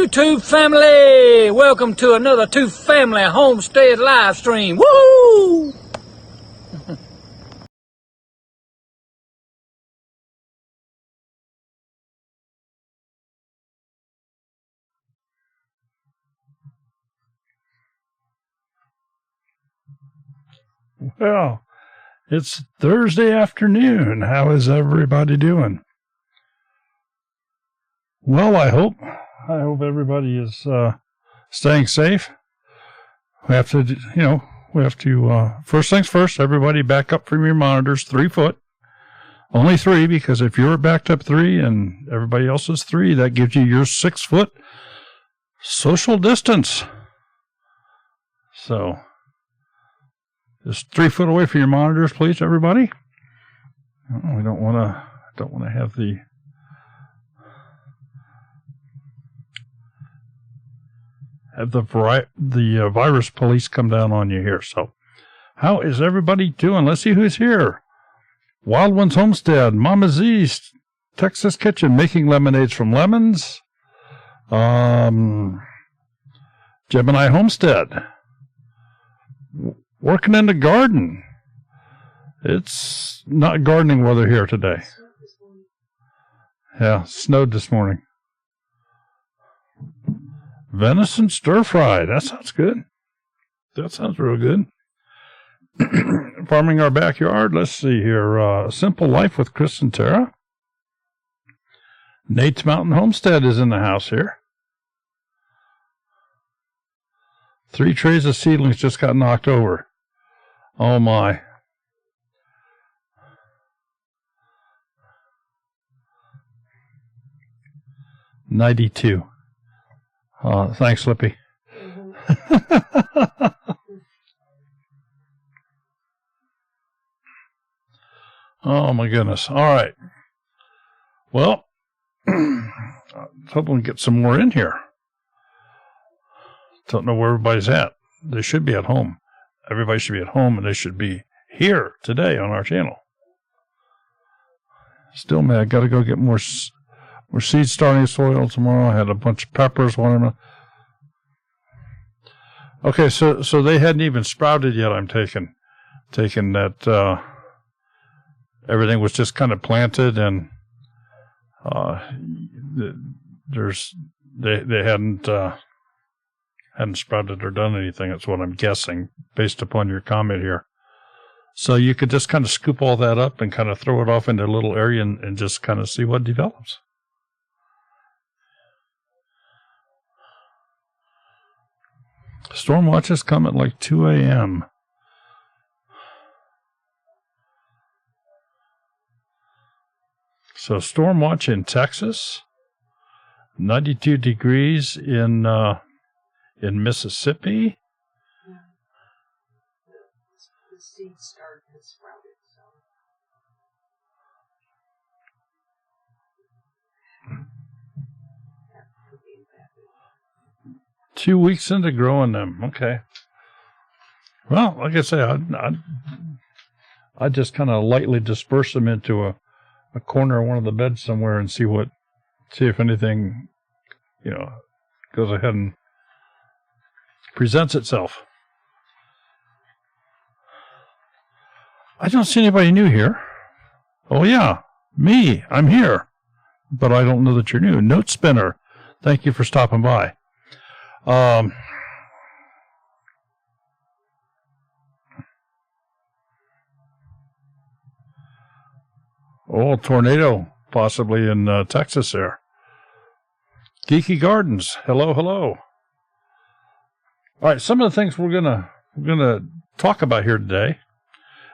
YouTube family, welcome to another Two Family Homestead live stream. Woo! Well, it's Thursday afternoon. How is everybody doing? Well, I hope everybody is staying safe. We have to, first things first, everybody back up from your monitors 3 foot. Only 3, because if you're backed up 3 and everybody else is 3, that gives you your 6 foot social distance. So, just 3 foot away from your monitors, please, everybody. We don't want to have the virus police come down on you here. So, how is everybody doing? Let's see who's here. Wild Ones Homestead, Mama's East, Texas Kitchen, making lemonades from lemons. Gemini Homestead, working in the garden. It's not gardening weather here today. Yeah, snowed this morning. Venison stir fry. That sounds good. That sounds real good. Farming our backyard. Let's see here. Simple Life with Chris and Tara. Nate's Mountain Homestead is in the house here. 3 trays of seedlings just got knocked over. Oh my. $92. Thanks, Slippy. Oh, my goodness. All right. Well, hoping we get some more in here. Don't know where everybody's at. They should be at home. Everybody should be at home, and they should be here today on our channel. Still, man, I got to go get more seed starting soil tomorrow. I had a bunch of peppers. Okay, so they hadn't even sprouted yet. I'm taking that everything was just kind of planted, and they hadn't sprouted or done anything. That's what I'm guessing based upon your comment here. So you could just kind of scoop all that up and kind of throw it off into a little area and just kind of see what develops. Storm watches come at like 2 a.m. So storm watch in Texas, 92 degrees in Mississippi. Yeah. The seeds started to sprout. So. 2 weeks into growing them. Okay. Well, like I say, I just kind of lightly disperse them into a corner of one of the beds somewhere and see if anything, goes ahead and presents itself. I don't see anybody new here. Oh yeah, me. I'm here, but I don't know that you're new. Note Spinner, thank you for stopping by. Tornado possibly in Texas there. Geeky Gardens, hello. All right, some of the things we're gonna talk about here today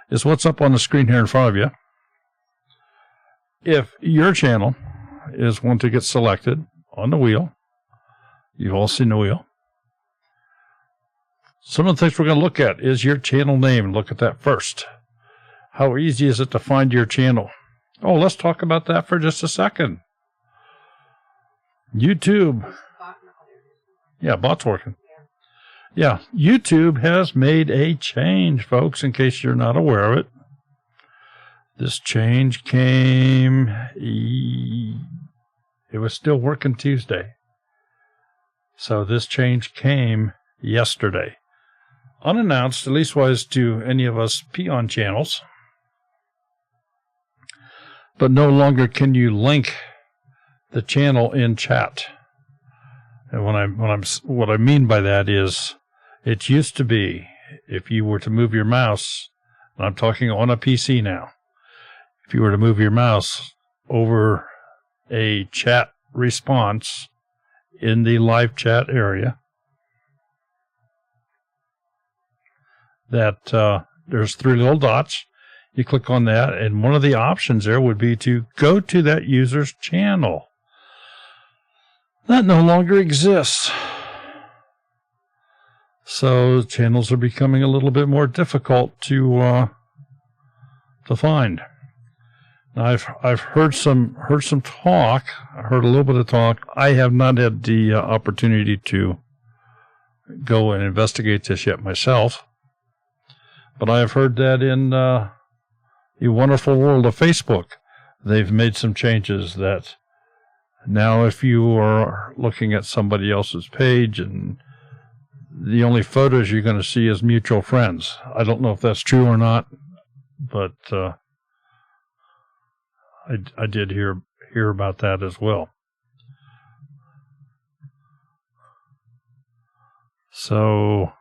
is what's up on the screen here in front of you. If your channel is one to get selected on the wheel, you've all seen the wheel. Some of the things we're going to look at is your channel name. Look at that first. How easy is it to find your channel? Oh, let's talk about that for just a second. YouTube. Yeah, bot's working. Yeah, YouTube has made a change, folks, in case you're not aware of it. This change came, it was still working Tuesday. So this change came yesterday. Unannounced, at least was to any of us Peon channels. But no longer can you link the channel in chat. And what I mean by that is, it used to be, if you were to move your mouse, and I'm talking on a PC now, if you were to move your mouse over a chat response in the live chat area, that there's 3 little dots. You click on that, and one of the options there would be to go to that user's channel. That no longer exists. So channels are becoming a little bit more difficult to find. Now, I've heard some talk. I heard a little bit of talk. I have not had the opportunity to go and investigate this yet myself, but I have heard that in the wonderful world of Facebook, they've made some changes that now if you are looking at somebody else's page and the only photos you're going to see is mutual friends. I don't know if that's true or not, but I did hear about that as well. So,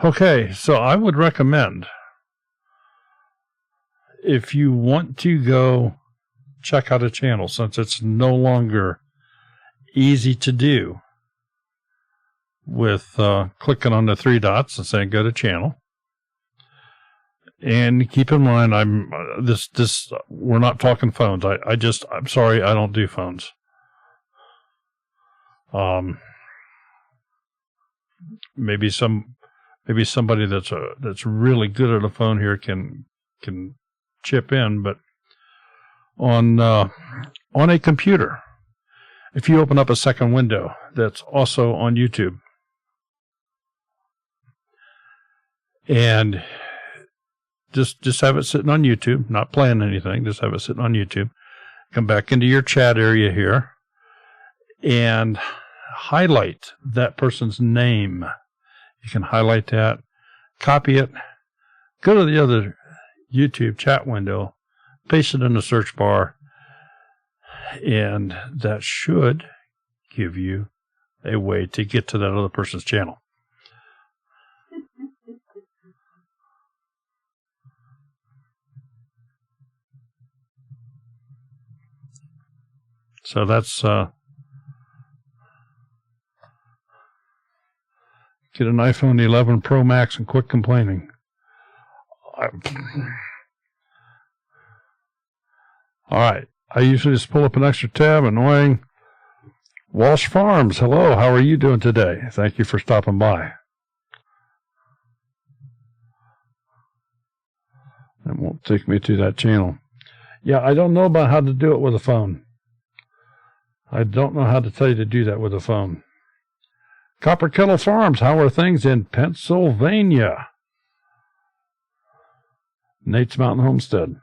okay, so I would recommend, if you want to go check out a channel, since it's no longer easy to do with clicking on the 3 dots and saying go to channel. And keep in mind, we're not talking phones. I'm sorry, I don't do phones. Maybe somebody that's really good at a phone here can chip in, but on a computer, if you open up a second window that's also on YouTube, and just have it sitting on YouTube, not playing anything, just have it sitting on YouTube. Come back into your chat area here and highlight that person's name. You can highlight that, copy it, go to the other YouTube chat window, paste it in the search bar, and that should give you a way to get to that other person's channel. So that's get an iPhone 11 Pro Max and quit complaining. All right. I usually just pull up an extra tab. Annoying. Walsh Farms. Hello. How are you doing today? Thank you for stopping by. It won't take me to that channel. Yeah, I don't know about how to do it with a phone. I don't know how to tell you to do that with a phone. Copper Kettle Farms. How are things in Pennsylvania? Nate's Mountain Homestead.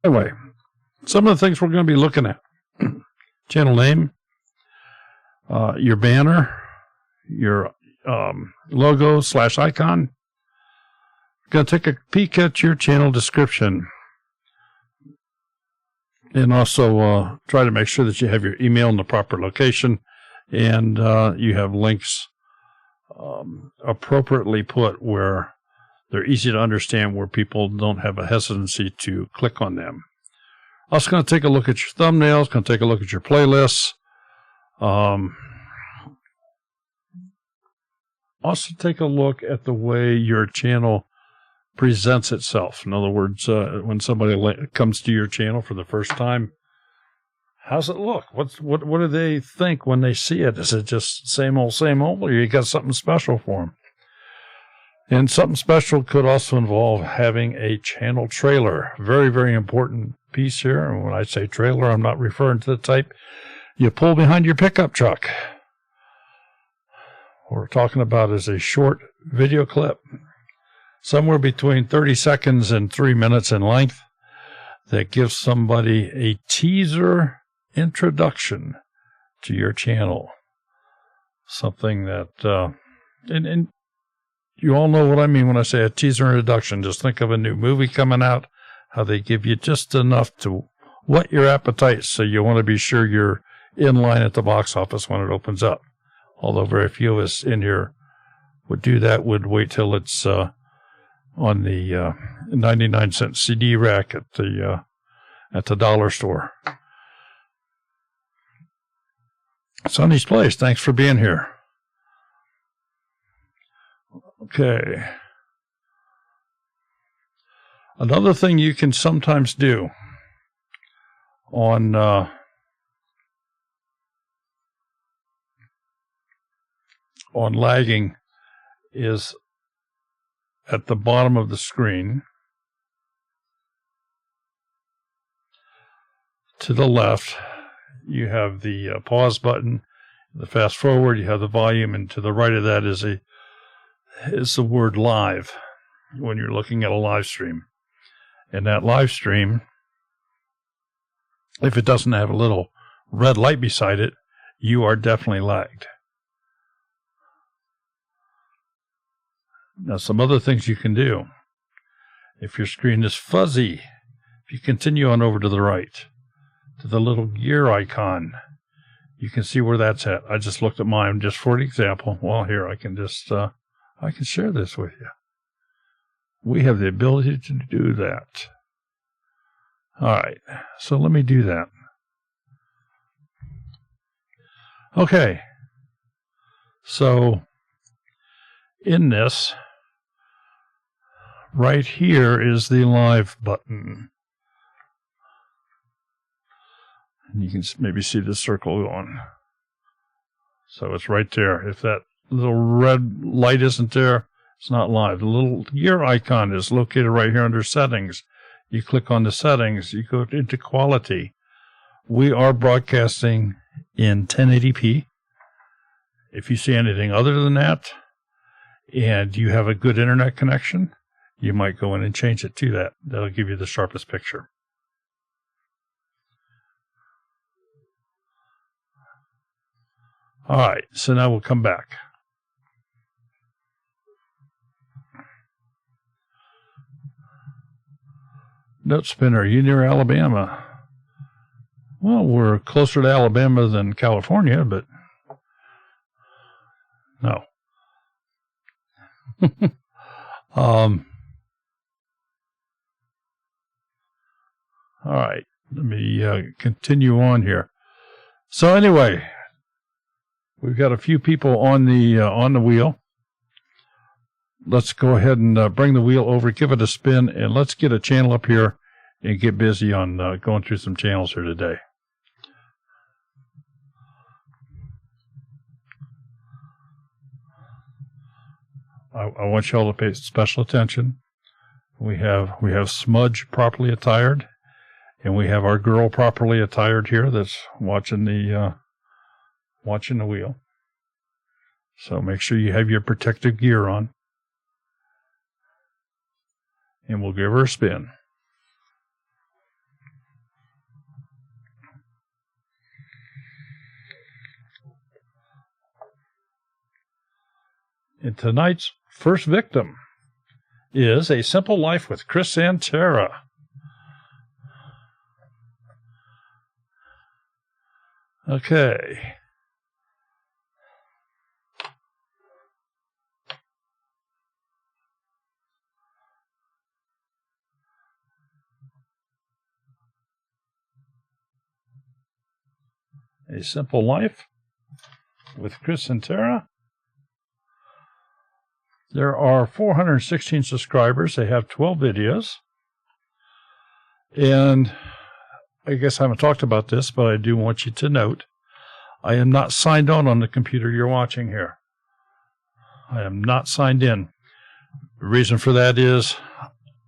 Anyway, some of the things we're going to be looking at. Channel name, your banner, your logo / icon. Going to take a peek at your channel description. And also try to make sure that you have your email in the proper location and you have links appropriately put where they're easy to understand, where people don't have a hesitancy to click on them. Also going to take a look at your thumbnails, going to take a look at your playlists. Also take a look at the way your channel presents itself. In other words, when somebody comes to your channel for the first time, how's it look? What do they think when they see it? Is it just same old, or you got something special for them? And something special could also involve having a channel trailer. Very, very important piece here. And when I say trailer, I'm not referring to the type you pull behind your pickup truck. What we're talking about is a short video clip, somewhere between 30 seconds and 3 minutes in length, that gives somebody a teaser introduction to your channel. Something that, and you all know what I mean when I say a teaser introduction. Just think of a new movie coming out, how they give you just enough to whet your appetite so you want to be sure you're in line at the box office when it opens up. Although very few of us in here would do that, would wait till it's on the 99-cent CD rack at the dollar store. Sonny's Place, thanks for being here. Okay. Another thing you can sometimes do on lagging is at the bottom of the screen to the left. You have the pause button, the fast forward, you have the volume, and to the right of that is the word live when you're looking at a live stream. And that live stream, if it doesn't have a little red light beside it, you are definitely lagged. Now, some other things you can do. If your screen is fuzzy, if you continue on over to the right, to the little gear icon, you can see where that's at. I just looked at mine just for an example. Well, here, I can just, I can share this with you. We have the ability to do that. All right, so let me do that. Okay, so in this, right here is the live button. And you can maybe see the circle going. So it's right there. If that little red light isn't there, it's not live. The little gear icon is located right here under settings. You click on the settings, you go into quality. We are broadcasting in 1080p. If you see anything other than that, and you have a good internet connection, you might go in and change it to that. That'll give you the sharpest picture. All right, so now we'll come back. Note spinner, you near Alabama? Well, we're closer to Alabama than California, but no. All right, let me continue on here. So anyway, we've got a few people on the wheel. Let's go ahead and bring the wheel over, give it a spin, and let's get a channel up here and get busy on going through some channels here today. I want y'all to pay special attention. We have Smudge properly attired, and we have our girl properly attired here that's watching the wheel. So make sure you have your protective gear on. And we'll give her a spin. And tonight's first victim is A Simple Life with Chris Santera. Okay. A Simple Life with Chris Santera. There are 416 subscribers. They have 12 videos. And I guess I haven't talked about this, but I do want you to note, I am not signed on the computer you're watching here. I am not signed in. The reason for that is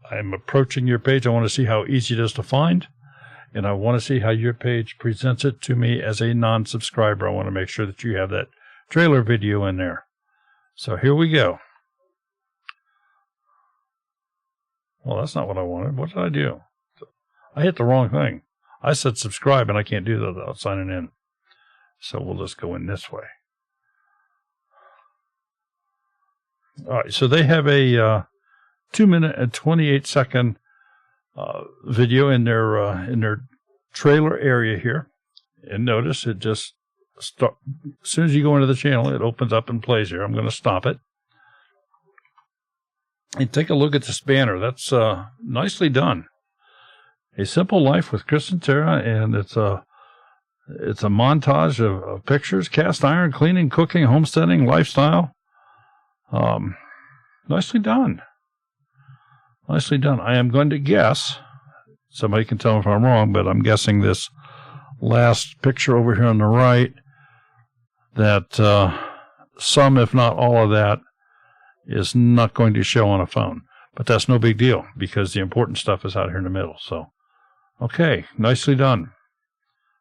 I'm approaching your page. I want to see how easy it is to find. And I want to see how your page presents it to me as a non-subscriber. I want to make sure that you have that trailer video in there. So here we go. Well, that's not what I wanted. What did I do? I hit the wrong thing. I said subscribe, and I can't do that without signing in. So we'll just go in this way. All right, so they have a 2-minute and 28-second video in their trailer area here. And notice it just as soon as you go into the channel, it opens up and plays here. I'm going to stop it. And take a look at this banner. That's nicely done. A Simple Life with Chris and Tara, and it's a montage of pictures, cast iron, cleaning, cooking, homesteading, lifestyle. Nicely done. Nicely done. I am going to guess, somebody can tell me if I'm wrong, but I'm guessing this last picture over here on the right, that some, if not all of that, is not going to show on a phone. But that's no big deal, because the important stuff is out here in the middle. So, okay, nicely done.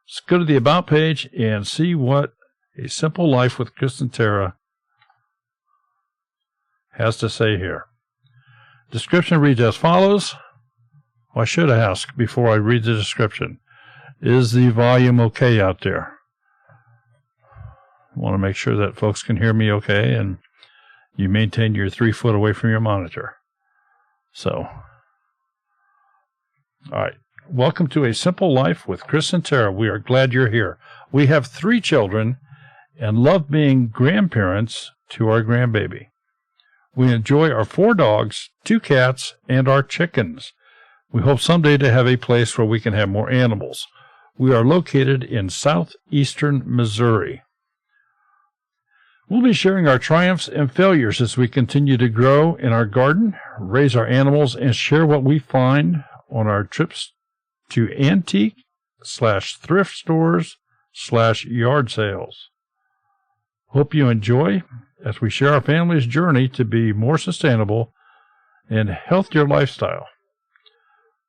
Let's go to the About page and see what A Simple Life with Chris and Tara has to say here. Description reads as follows. Well, I should ask before I read the description. Is the volume okay out there? I want to make sure that folks can hear me okay, and you maintain your 3 foot away from your monitor. So, all right. Welcome to A Simple Life with Chris and Tara. We are glad you're here. We have 3 children and love being grandparents to our grandbaby. We enjoy our 4 dogs, 2 cats, and our chickens. We hope someday to have a place where we can have more animals. We are located in southeastern Missouri. We'll be sharing our triumphs and failures as we continue to grow in our garden, raise our animals, and share what we find on our trips to antique/thrift stores/yard sales. Hope you enjoy as we share our family's journey to be more sustainable and healthier lifestyle.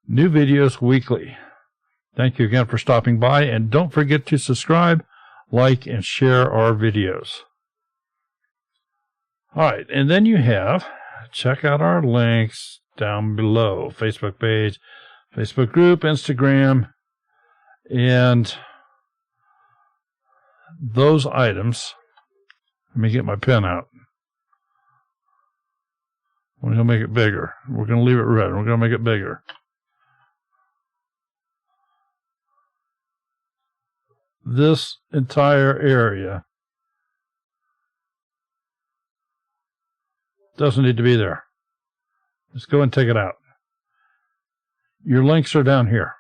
New videos weekly. Thank you again for stopping by, and don't forget to subscribe, like, and share our videos. All right, and then you have, check out our links down below. Facebook page, Facebook group, Instagram, and those items. Let me get my pen out. We're going to make it bigger. We're going to leave it red. We're going to make it bigger. This entire area doesn't need to be there. Just go and take it out. Your links are down here.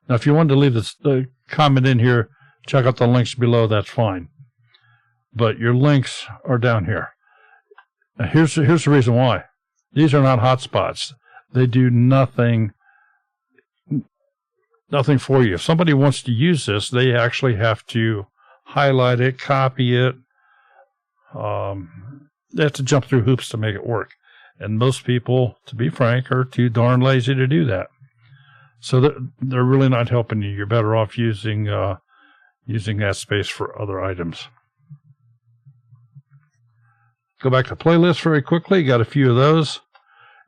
Now, if you wanted to leave the comment in here, check out the links below, that's fine. But your links are down here. Now, here's the reason why. These are not hotspots. They do nothing for you. If somebody wants to use this, they actually have to highlight it, copy it. They have to jump through hoops to make it work. And most people, to be frank, are too darn lazy to do that. So they're really not helping you. You're better off using that space for other items. Go back to playlist very quickly. Got a few of those.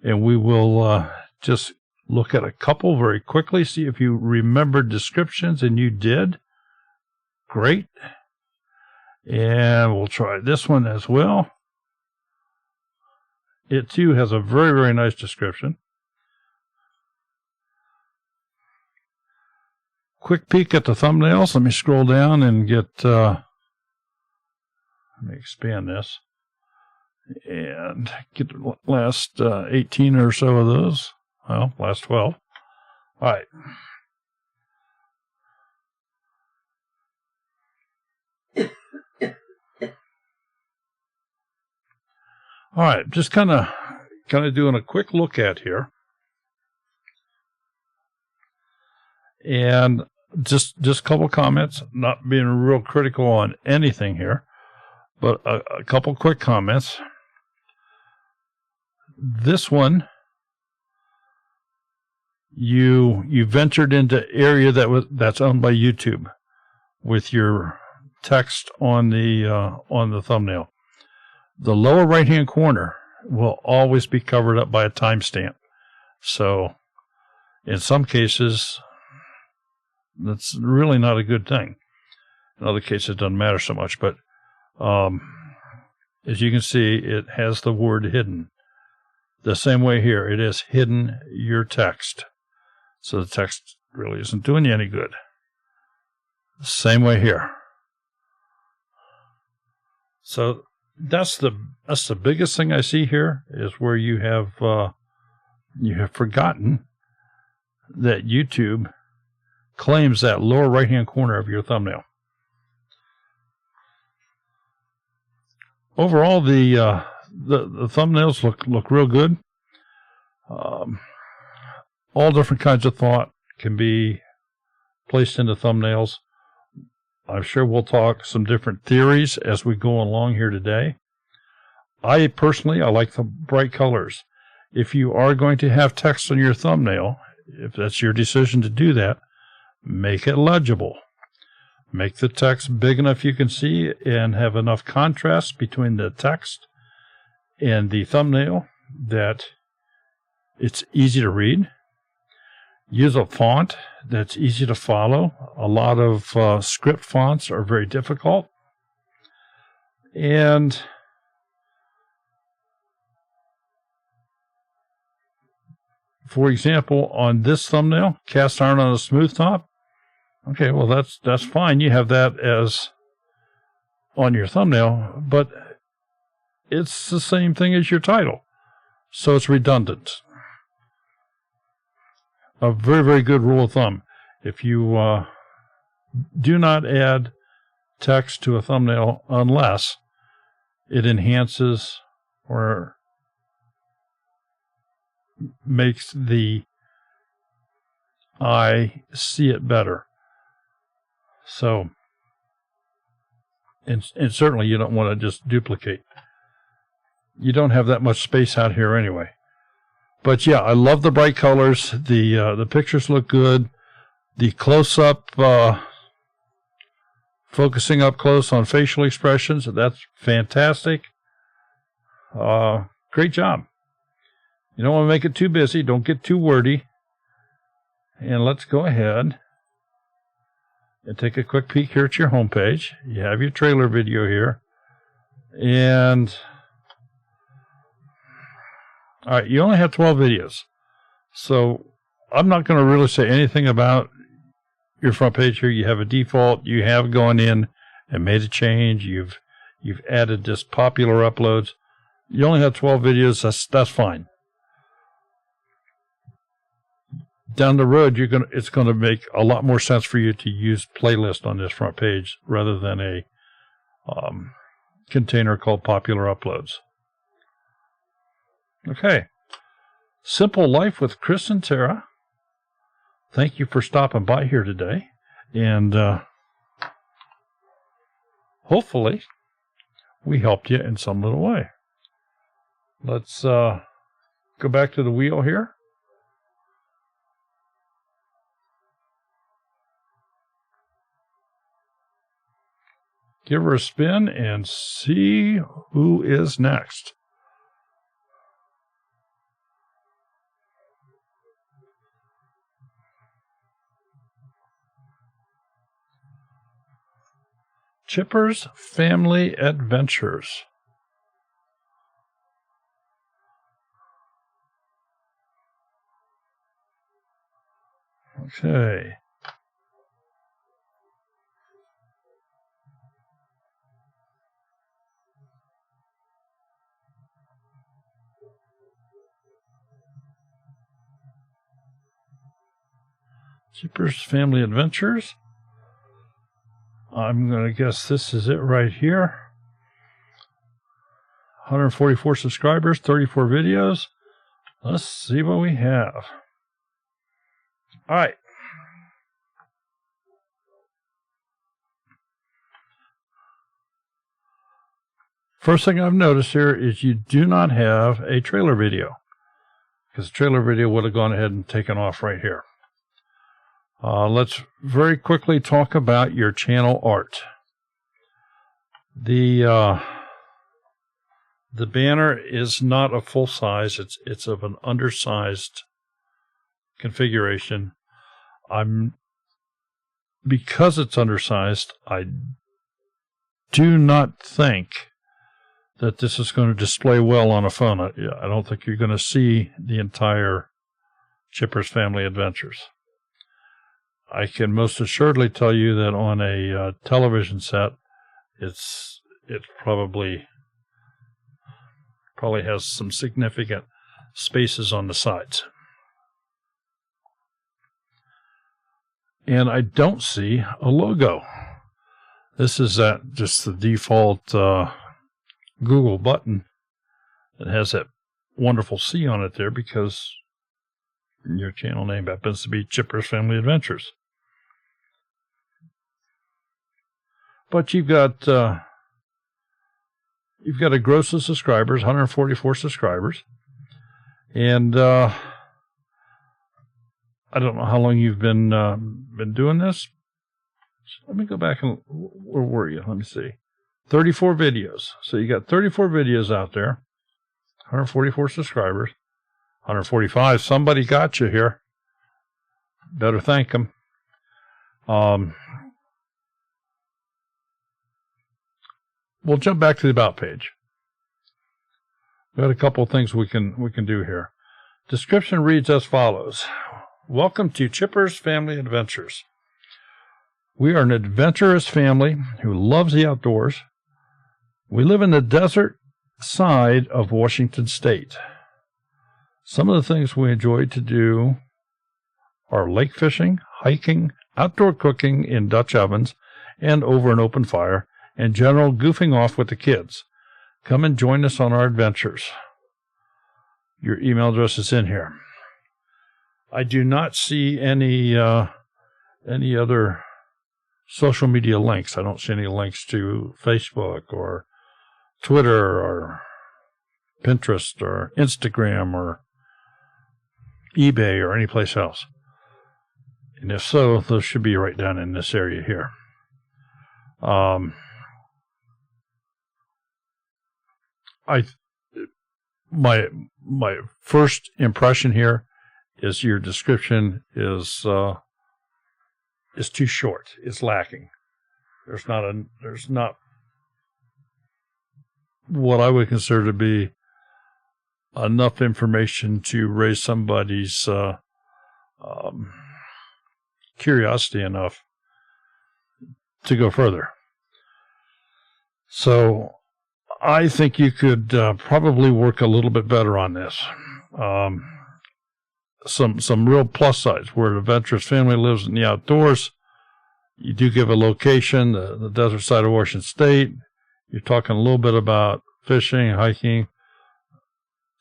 And we will just look at a couple very quickly. See if you remembered descriptions, and you did. Great. And we'll try this one as well. It too has a very, very nice description. Quick peek at the thumbnails. Let me scroll down and get, let me expand this and get the last 18 or so of those. Well, last 12. All right. All right, just kind of doing a quick look at here. And just a couple comments, not being real critical on anything here, but a couple quick comments. This one, you ventured into area that's owned by YouTube with your text on the thumbnail. The lower right-hand corner will always be covered up by a timestamp. So In some cases, that's really not a good thing. In other cases, it doesn't matter so much. But as you can see, it has the word hidden. The same way here, it has hidden your text. So the text really isn't doing you any good. Same way here. So that's the biggest thing I see here is where you have forgotten that YouTube claims that lower right-hand corner of your thumbnail. Overall, the thumbnails look real good. All different kinds of thought can be placed into thumbnails. I'm sure we'll talk some different theories as we go along here today. I like the bright colors. If you are going to have text on your thumbnail, if that's your decision to do that, make it legible. Make the text big enough you can see and have enough contrast between the text and the thumbnail that it's easy to read. Use a font that's easy to follow. A lot of script fonts are very difficult. And for example, on this thumbnail, cast iron on a smooth top. Okay, well, that's fine. You have that as on your thumbnail, but it's the same thing as your title. So it's redundant. A very, very good rule of thumb. If you do not add text to a thumbnail unless it enhances or makes the eye see it better. So, and certainly you don't want to just duplicate. You don't have that much space out here anyway. But yeah, I love the bright colors. The pictures look good. The close-up, focusing up close on facial expressions, that's fantastic. Great job. You don't want to make it too busy. Don't get too wordy. And let's go ahead and take a quick peek here at your homepage. You have your trailer video here. And all right, you only have 12 videos. So I'm not going to really say anything about your front page here. You have a default. You have gone in and made a change. You've added this popular uploads. You only have 12 videos. That's fine. Down the road, it's going to make a lot more sense for you to use playlist on this front page rather than a container called popular uploads. Okay. Simple Life with Chris and Tara. Thank you for stopping by here today. And hopefully we helped you in some little way. Let's go back to the wheel here. Give her a spin and see who is next. Chipper's Family Adventures. Okay. Chipper's Family Adventures. I'm going to guess this is it right here. 144 subscribers, 34 videos. Let's see what we have. All right. First thing I've noticed here is you do not have a trailer video, because the trailer video would have gone ahead and taken off right here. Let's very quickly talk about your channel art. The banner is not a full size. It's of an undersized configuration. Because it's undersized, I do not think that this is going to display well on a phone. I don't think you're going to see the entire Chipper's Family Adventures. I can most assuredly tell you that on a television set, it probably has some significant spaces on the sides. And I don't see a logo. This is just the default Google button that has that wonderful C on it there because your channel name happens to be Chipper's Family Adventures. But you've got a gross of subscribers, 144 subscribers, and I don't know how long you've been doing this. Let me go back and where were you? Let me see. 34 videos. So you got 34 videos out there, 144 subscribers, 145. Somebody got you here. Better thank them. We'll jump back to the About page. We've got a couple of things we can do here. Description reads as follows. Welcome to Chipper's Family Adventures. We are an adventurous family who loves the outdoors. We live in the desert side of Washington State. Some of the things we enjoy to do are lake fishing, hiking, outdoor cooking in Dutch ovens and over an open fire, and general goofing off with the kids. Come and join us on our adventures. Your email address is in here. I do not see any other social media links. I don't see any links to Facebook or Twitter or Pinterest or Instagram or eBay or any place else. And if so, those should be right down in this area here. My first impression here is your description is too short. It's lacking. There's not what I would consider to be enough information to raise somebody's curiosity enough to go further. So I think you could probably work a little bit better on this. Some real plus sides where an adventurous family lives in the outdoors. You do give a location, the desert side of Washington State. You're talking a little bit about fishing, hiking.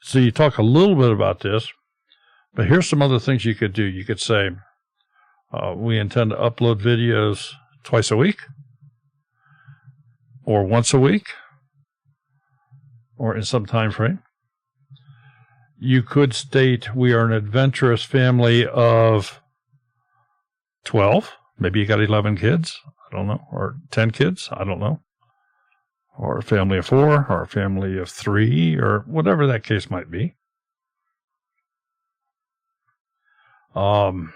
So you talk a little bit about this, but here's some other things you could do. You could say, we intend to upload videos twice a week, or once a week, or in some time frame. You could state we are an adventurous family of 12. Maybe you got 11 kids. I don't know. Or 10 kids. I don't know. Or a family of 4, or a family of 3, or whatever that case might be. Some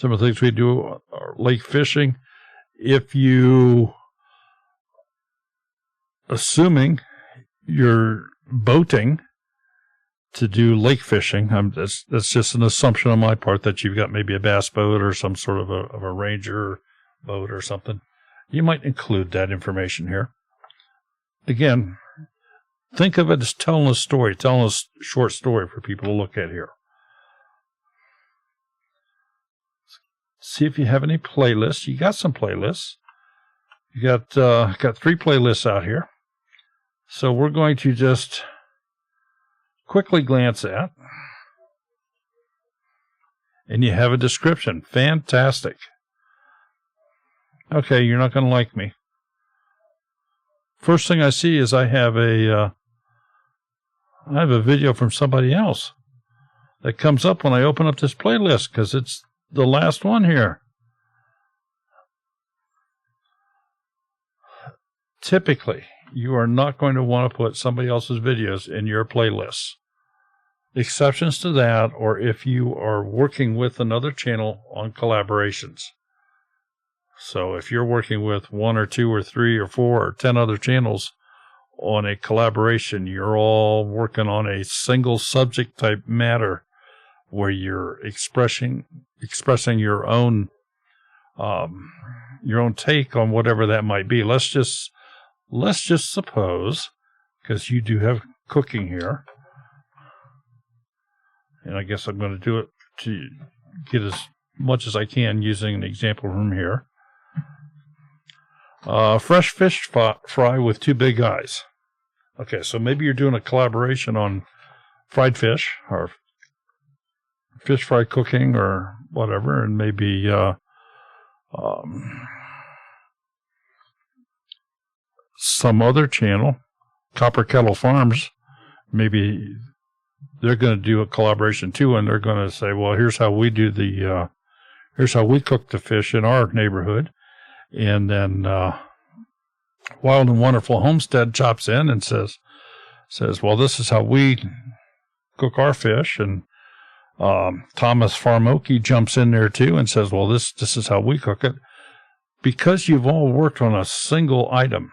of the things we do are lake fishing. If you, assuming you're boating to do lake fishing, that's just an assumption on my part that you've got maybe a bass boat or some sort of a Ranger boat or something. You might include that information here. Again, think of it as telling a story, telling a short story for people to look at here. See if you have any playlists. You got some playlists. You got 3 playlists out here. So we're going to just quickly glance at. And you have a description. Fantastic. Okay, you're not going to like me. First thing I see is I have a video from somebody else that comes up when I open up this playlist because it's the last one here. Typically, you are not going to want to put somebody else's videos in your playlists. exceptions to that, or if you are working with another channel on collaborations. So if you're working with 1 or 2 or 3 or 4 or 10 other channels on a collaboration, you're all working on a single subject type matter where you're expressing your own take on whatever that might be. Let's just suppose, because you do have cooking here, and I guess I'm going to do it to get as much as I can using an example from here. Fresh fish fry with 2 big eyes. Okay, so maybe you're doing a collaboration on fried fish or fish fry cooking or whatever, and maybe some other channel, Copper Kettle Farms, maybe they're going to do a collaboration too, and they're going to say, well, here's how we do here's how we cook the fish in our neighborhood. And then Wild and Wonderful Homestead chops in and says, well, this is how we cook our fish. And Thomas Farmoki jumps in there too and says, well, this is how we cook it. Because you've all worked on a single item,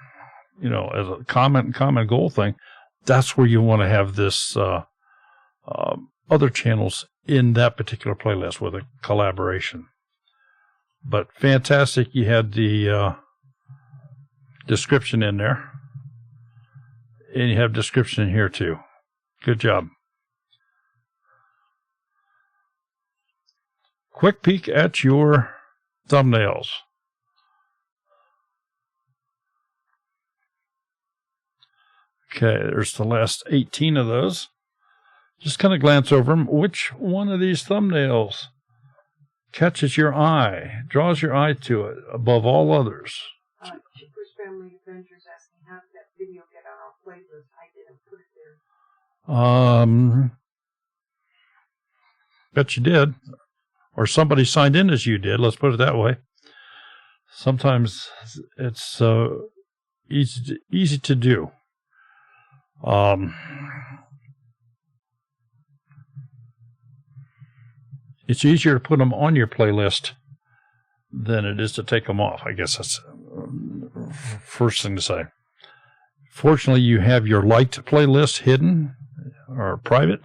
as a common goal thing, that's where you want to have this other channels in that particular playlist with a collaboration. But fantastic, you had the description in there, and you have description in here too. Good job. Quick peek at your thumbnails. Okay, there's the last 18 of those. Just kind of glance over them. Which one of these thumbnails catches your eye, draws your eye to it above all others? Cheaper's Family Adventures asking how did that video get on our playlist. I didn't put it there. Bet you did. Or somebody signed in as you did. Let's put it that way. Sometimes it's easy to do. It's easier to put them on your playlist than it is to take them off. I guess that's the first thing to say. Fortunately, you have your liked playlist hidden or private.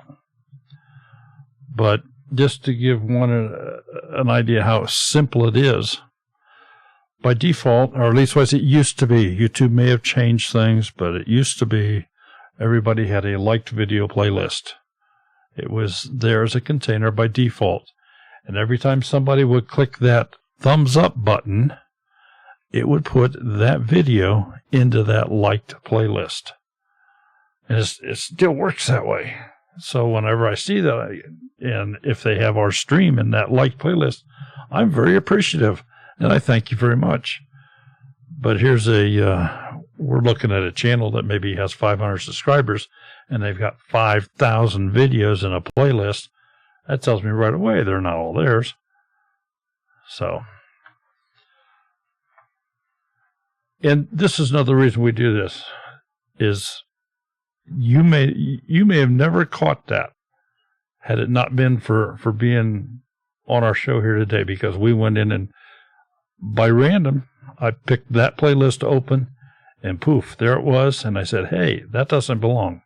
But just to give one an idea how simple it is, by default, or at least as it used to be, YouTube may have changed things, but it used to be everybody had a liked video playlist. It was there as a container by default. And every time somebody would click that thumbs up button, it would put that video into that liked playlist. And it still works that way. So whenever I see that, and if they have our stream in that liked playlist, I'm very appreciative, and I thank you very much. But here's we're looking at a channel that maybe has 500 subscribers, and they've got 5,000 videos in a playlist. That tells me right away they're not all theirs. So, and this is another reason we do this, is you may have never caught that had it not been for being on our show here today, because we went in and by random, I picked that playlist to open, and poof, there it was, and I said, hey, that doesn't belong.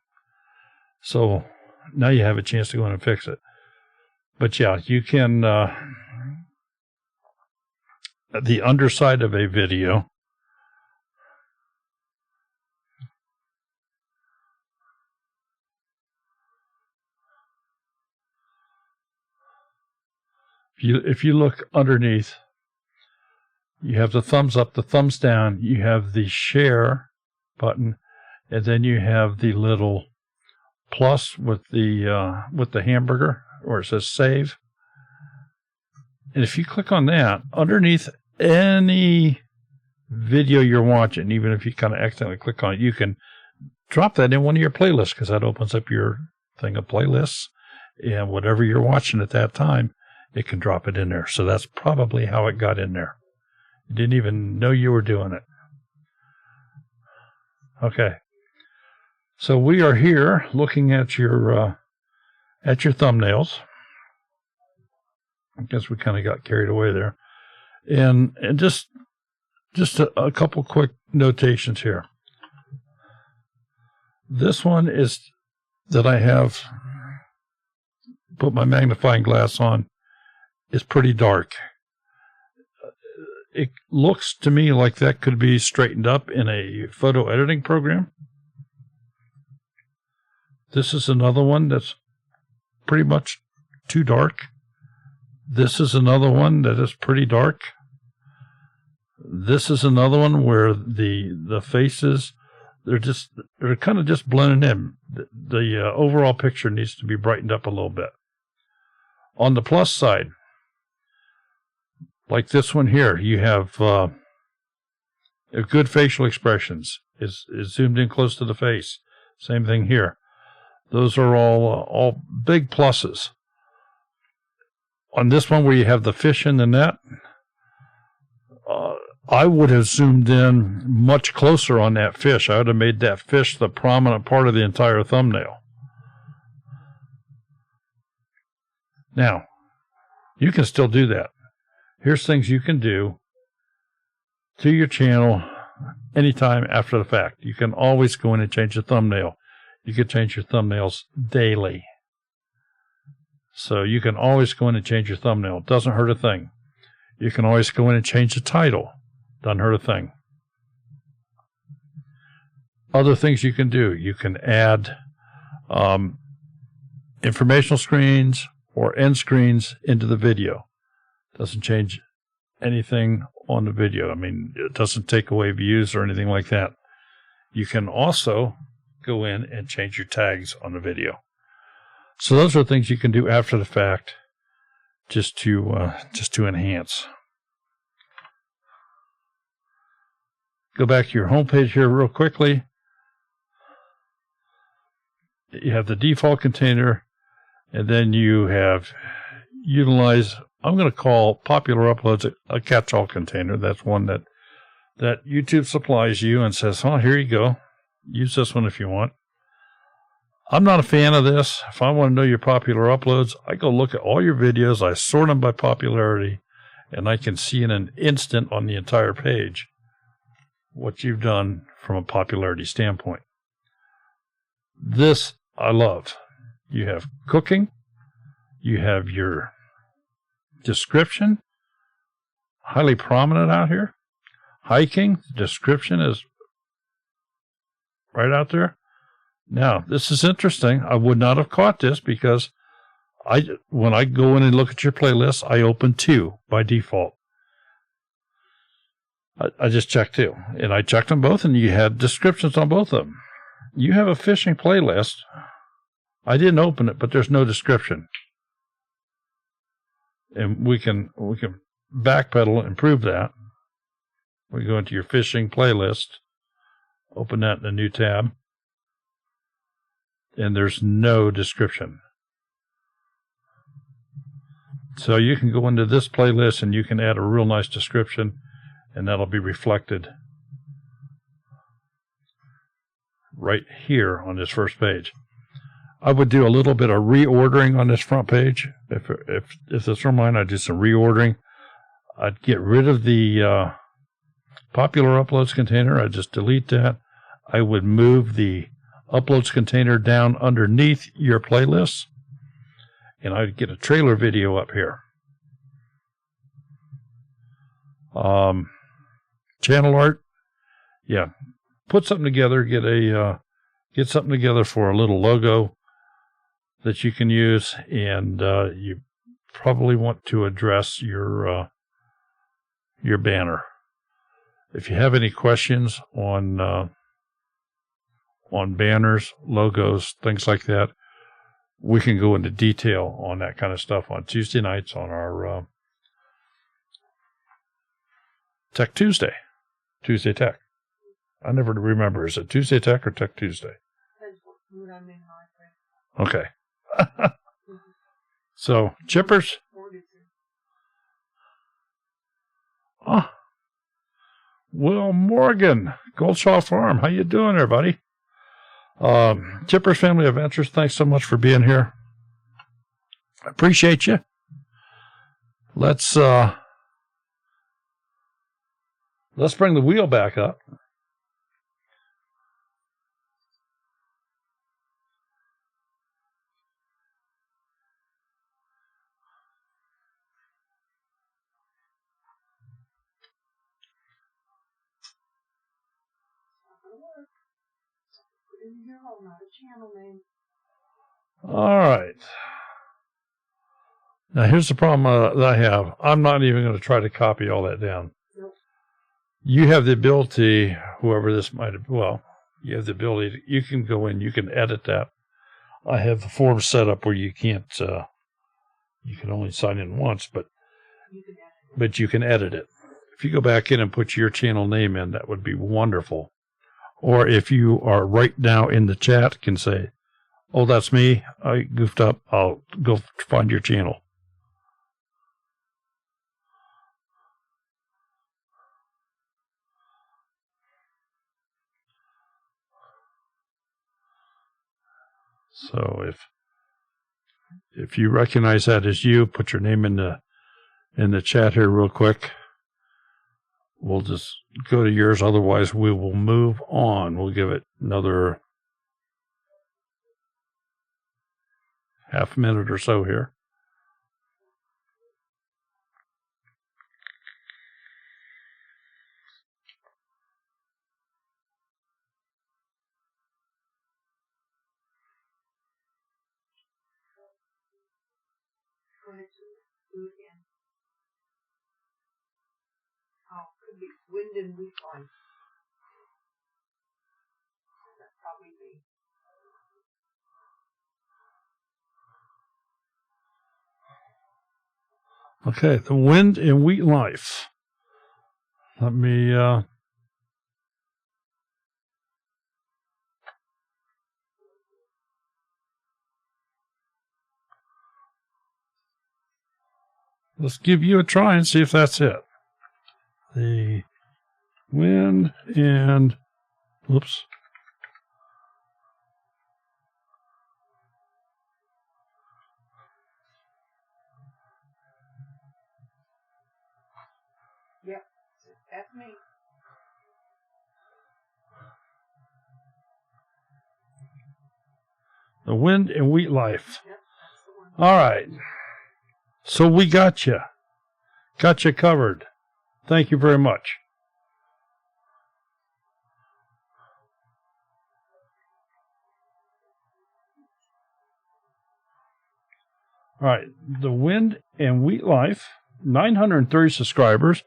So now you have a chance to go in and fix it. But yeah, you can, the underside of a video, if you look underneath, you have the thumbs up, the thumbs down, you have the share button, and then you have the little plus with the hamburger where it says save. And if you click on that, underneath any video you're watching, even if you kind of accidentally click on it, you can drop that in one of your playlists, because that opens up your thing of playlists, and whatever you're watching at that time, it can drop it in there. So that's probably how it got in there. You didn't even know you were doing it. Okay. So we are here looking at your at your thumbnails. I guess we kind of got carried away there. And just a couple quick notations here. This one is that I have put my magnifying glass on is pretty dark. It looks to me like that could be straightened up in a photo editing program. This is another one that's pretty much too dark. This is another one that is pretty dark. This is another one where the faces, they're kind of just blending in. The overall picture needs to be brightened up a little bit. On the plus side, like this one here, you have good facial expressions. Is zoomed in close to the face. Same thing here. Those are all big pluses. On this one where you have the fish in the net, I would have zoomed in much closer on that fish. I would have made that fish the prominent part of the entire thumbnail. Now, you can still do that. Here's things you can do to your channel anytime after the fact. You can always go in and change the thumbnail. You can change your thumbnails daily. So you can always go in and change your thumbnail. It doesn't hurt a thing. You can always go in and change the title. Doesn't hurt a thing. Other things you can do. You can add informational screens or end screens into the video. Doesn't change anything on the video. I mean, it doesn't take away views or anything like that. You can also go in and change your tags on the video. So those are things you can do after the fact, just to enhance. Go back to your home page here real quickly. You have the default container, and then you have utilize, I'm going to call popular uploads a catch-all container. That's one that YouTube supplies you and says, oh, here you go. Use this one if you want. I'm not a fan of this. If I want to know your popular uploads, I go look at all your videos. I sort them by popularity, and I can see in an instant on the entire page what you've done from a popularity standpoint. This I love. You have cooking. You have your description. Highly prominent out here. Hiking. The description is right out there. Now, this is interesting. I would not have caught this because when I go in and look at your playlist, I open 2 by default. I just checked 2. And I checked them both, and you had descriptions on both of them. You have a fishing playlist. I didn't open it, but there's no description. And we can backpedal and prove that. We go into your fishing playlist, open that in a new tab, and there's no description. So you can go into this playlist and you can add a real nice description, and that'll be reflected right here on this first page. I would do a little bit of reordering on this front page. If this were mine, I'd do some reordering. I'd get rid of the popular uploads container. I'd just delete that. I would move the uploads container down underneath your playlists, and I'd get a trailer video up here. Channel art, yeah. Put something together. Get something together for a little logo that you can use, and you probably want to address your banner. If you have any questions on banners, logos, things like that, we can go into detail on that kind of stuff on Tuesday nights on our Tech Tuesday. Tuesday Tech. I never remember. Is it Tuesday Tech or Tech Tuesday? Okay. So, chippers. Oh. Will Morgan, Goldshaw Farm. How you doing there, buddy? Chippers Family Adventures, thanks so much for being here. I appreciate you. Let's bring the wheel back up. All right. Now, here's the problem that I have. I'm not even going to try to copy all that down. Nope. You have the ability, whoever this might have, you have the ability, you can go in, you can edit that. I have the form set up where you can't, you can only sign in once, but you can edit it. If you go back in and put your channel name in, that would be wonderful. Or if you are right now in the chat, can say, oh, that's me, I goofed up, I'll go find your channel. So if you recognize that as you, put your name in the chat here real quick. We'll just go to yours. Otherwise, we will move on. We'll give it another half minute or so here. Go ahead, do it again. Oh, could be wind and weak line. That's probably me. Okay, the wind and wheat life. Let me let's give you a try and see if that's it. The wind and whoops. Yep, that's me. The wind and wheat life. Yep, that's the one. All right. So we got you. Got you covered. Thank you very much. All right. The wind and wheat life. 930 subscribers.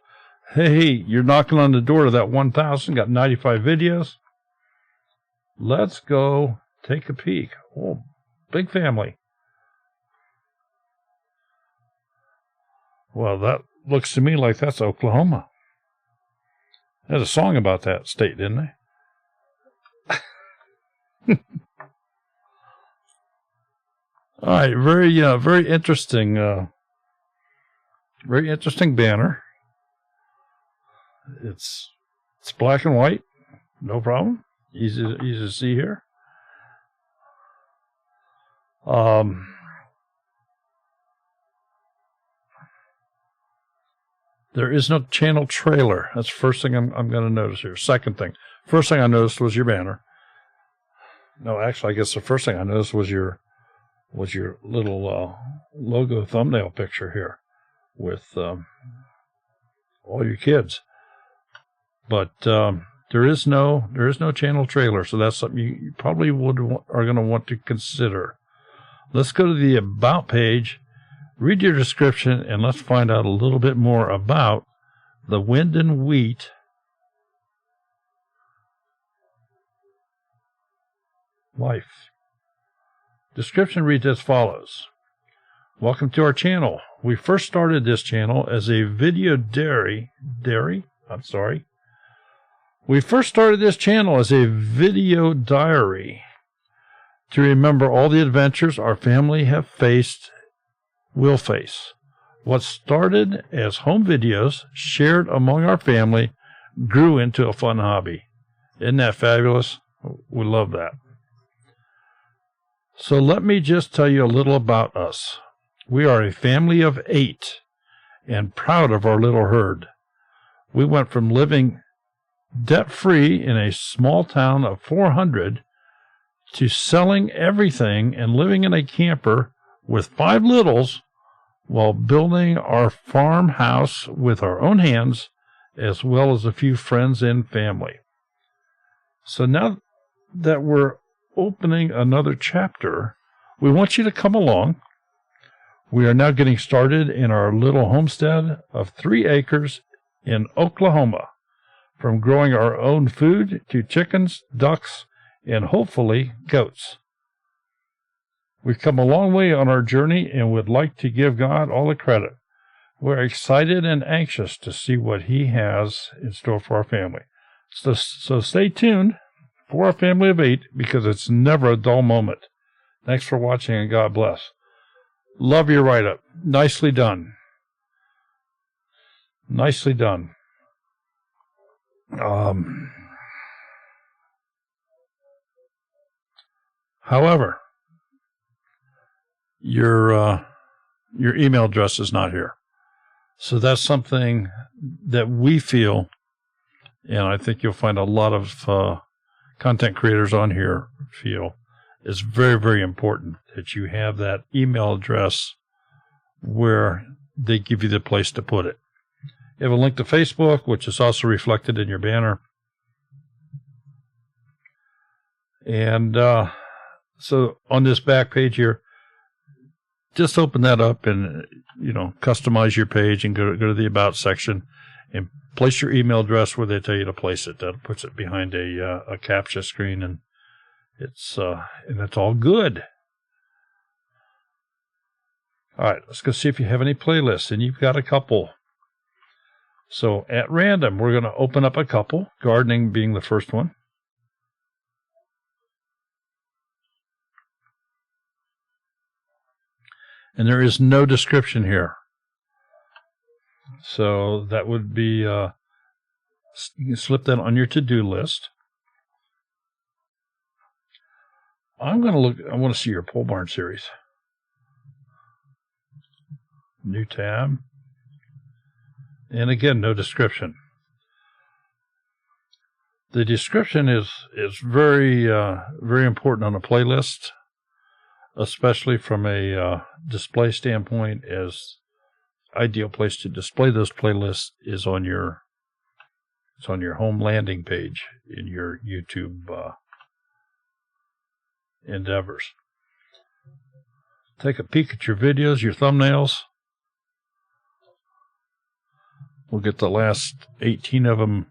Hey, you're knocking on the door to that 1,000. Got 95 videos. Let's go take a peek. Oh, big family. Well, that looks to me like that's Oklahoma. They had a song about that state, didn't they? All right, very interesting banner. It's black and white, no problem. Easy to see here. There is no channel trailer. That's the first thing I'm going to notice here. Second thing. First thing I noticed was your banner. No, actually, I guess the first thing I noticed was your little logo thumbnail picture here with all your kids. But there is no channel trailer, so that's something you probably are going to want to consider. Let's go to the About page. Read your description, and let's find out a little bit more about the wind and wheat life. Description reads as follows. Welcome to our channel. We first started this channel as a video We first started this channel as a video diary to remember all the adventures our family will face. What started as home videos shared among our family grew into a fun hobby. Isn't that fabulous? We love that. So let me just tell you a little about us. We are a family of 8 and proud of our little herd. We went from living debt-free in a small town of 400 to selling everything and living in a camper with 5 littles while building our farmhouse with our own hands, as well as a few friends and family. So now that we're opening another chapter, we want you to come along. We are now getting started in our little homestead of 3 acres in Oklahoma, from growing our own food to chickens, ducks, and hopefully goats. We've come a long way on our journey and would like to give God all the credit. We're excited and anxious to see what He has in store for our family. So stay tuned for our family of 8, because it's never a dull moment. Thanks for watching, and God bless. Love your write-up. Nicely done. Nicely done. However, your email address is not here. So that's something that we feel, and I think you'll find a lot of content creators on here feel, is very, very important that you have that email address where they give you the place to put it. You have a link to Facebook, which is also reflected in your banner. And so on this back page here, just open that up and, customize your page and go to the About section and place your email address where they tell you to place it. That puts it behind a CAPTCHA screen, and it's all good. All right, let's go see if you have any playlists, and you've got a couple. So at random, we're going to open up a couple, gardening being the first one. And there is no description here. So that would be, you can slip that on your to-do list. I want to see your pole barn series. New tab. And again, no description. The description is very, very important on a playlist, especially from a display standpoint, as ideal place to display those playlists is on your home landing page in your YouTube endeavors. Take a peek at your videos, your thumbnails. We'll get the last 18 of them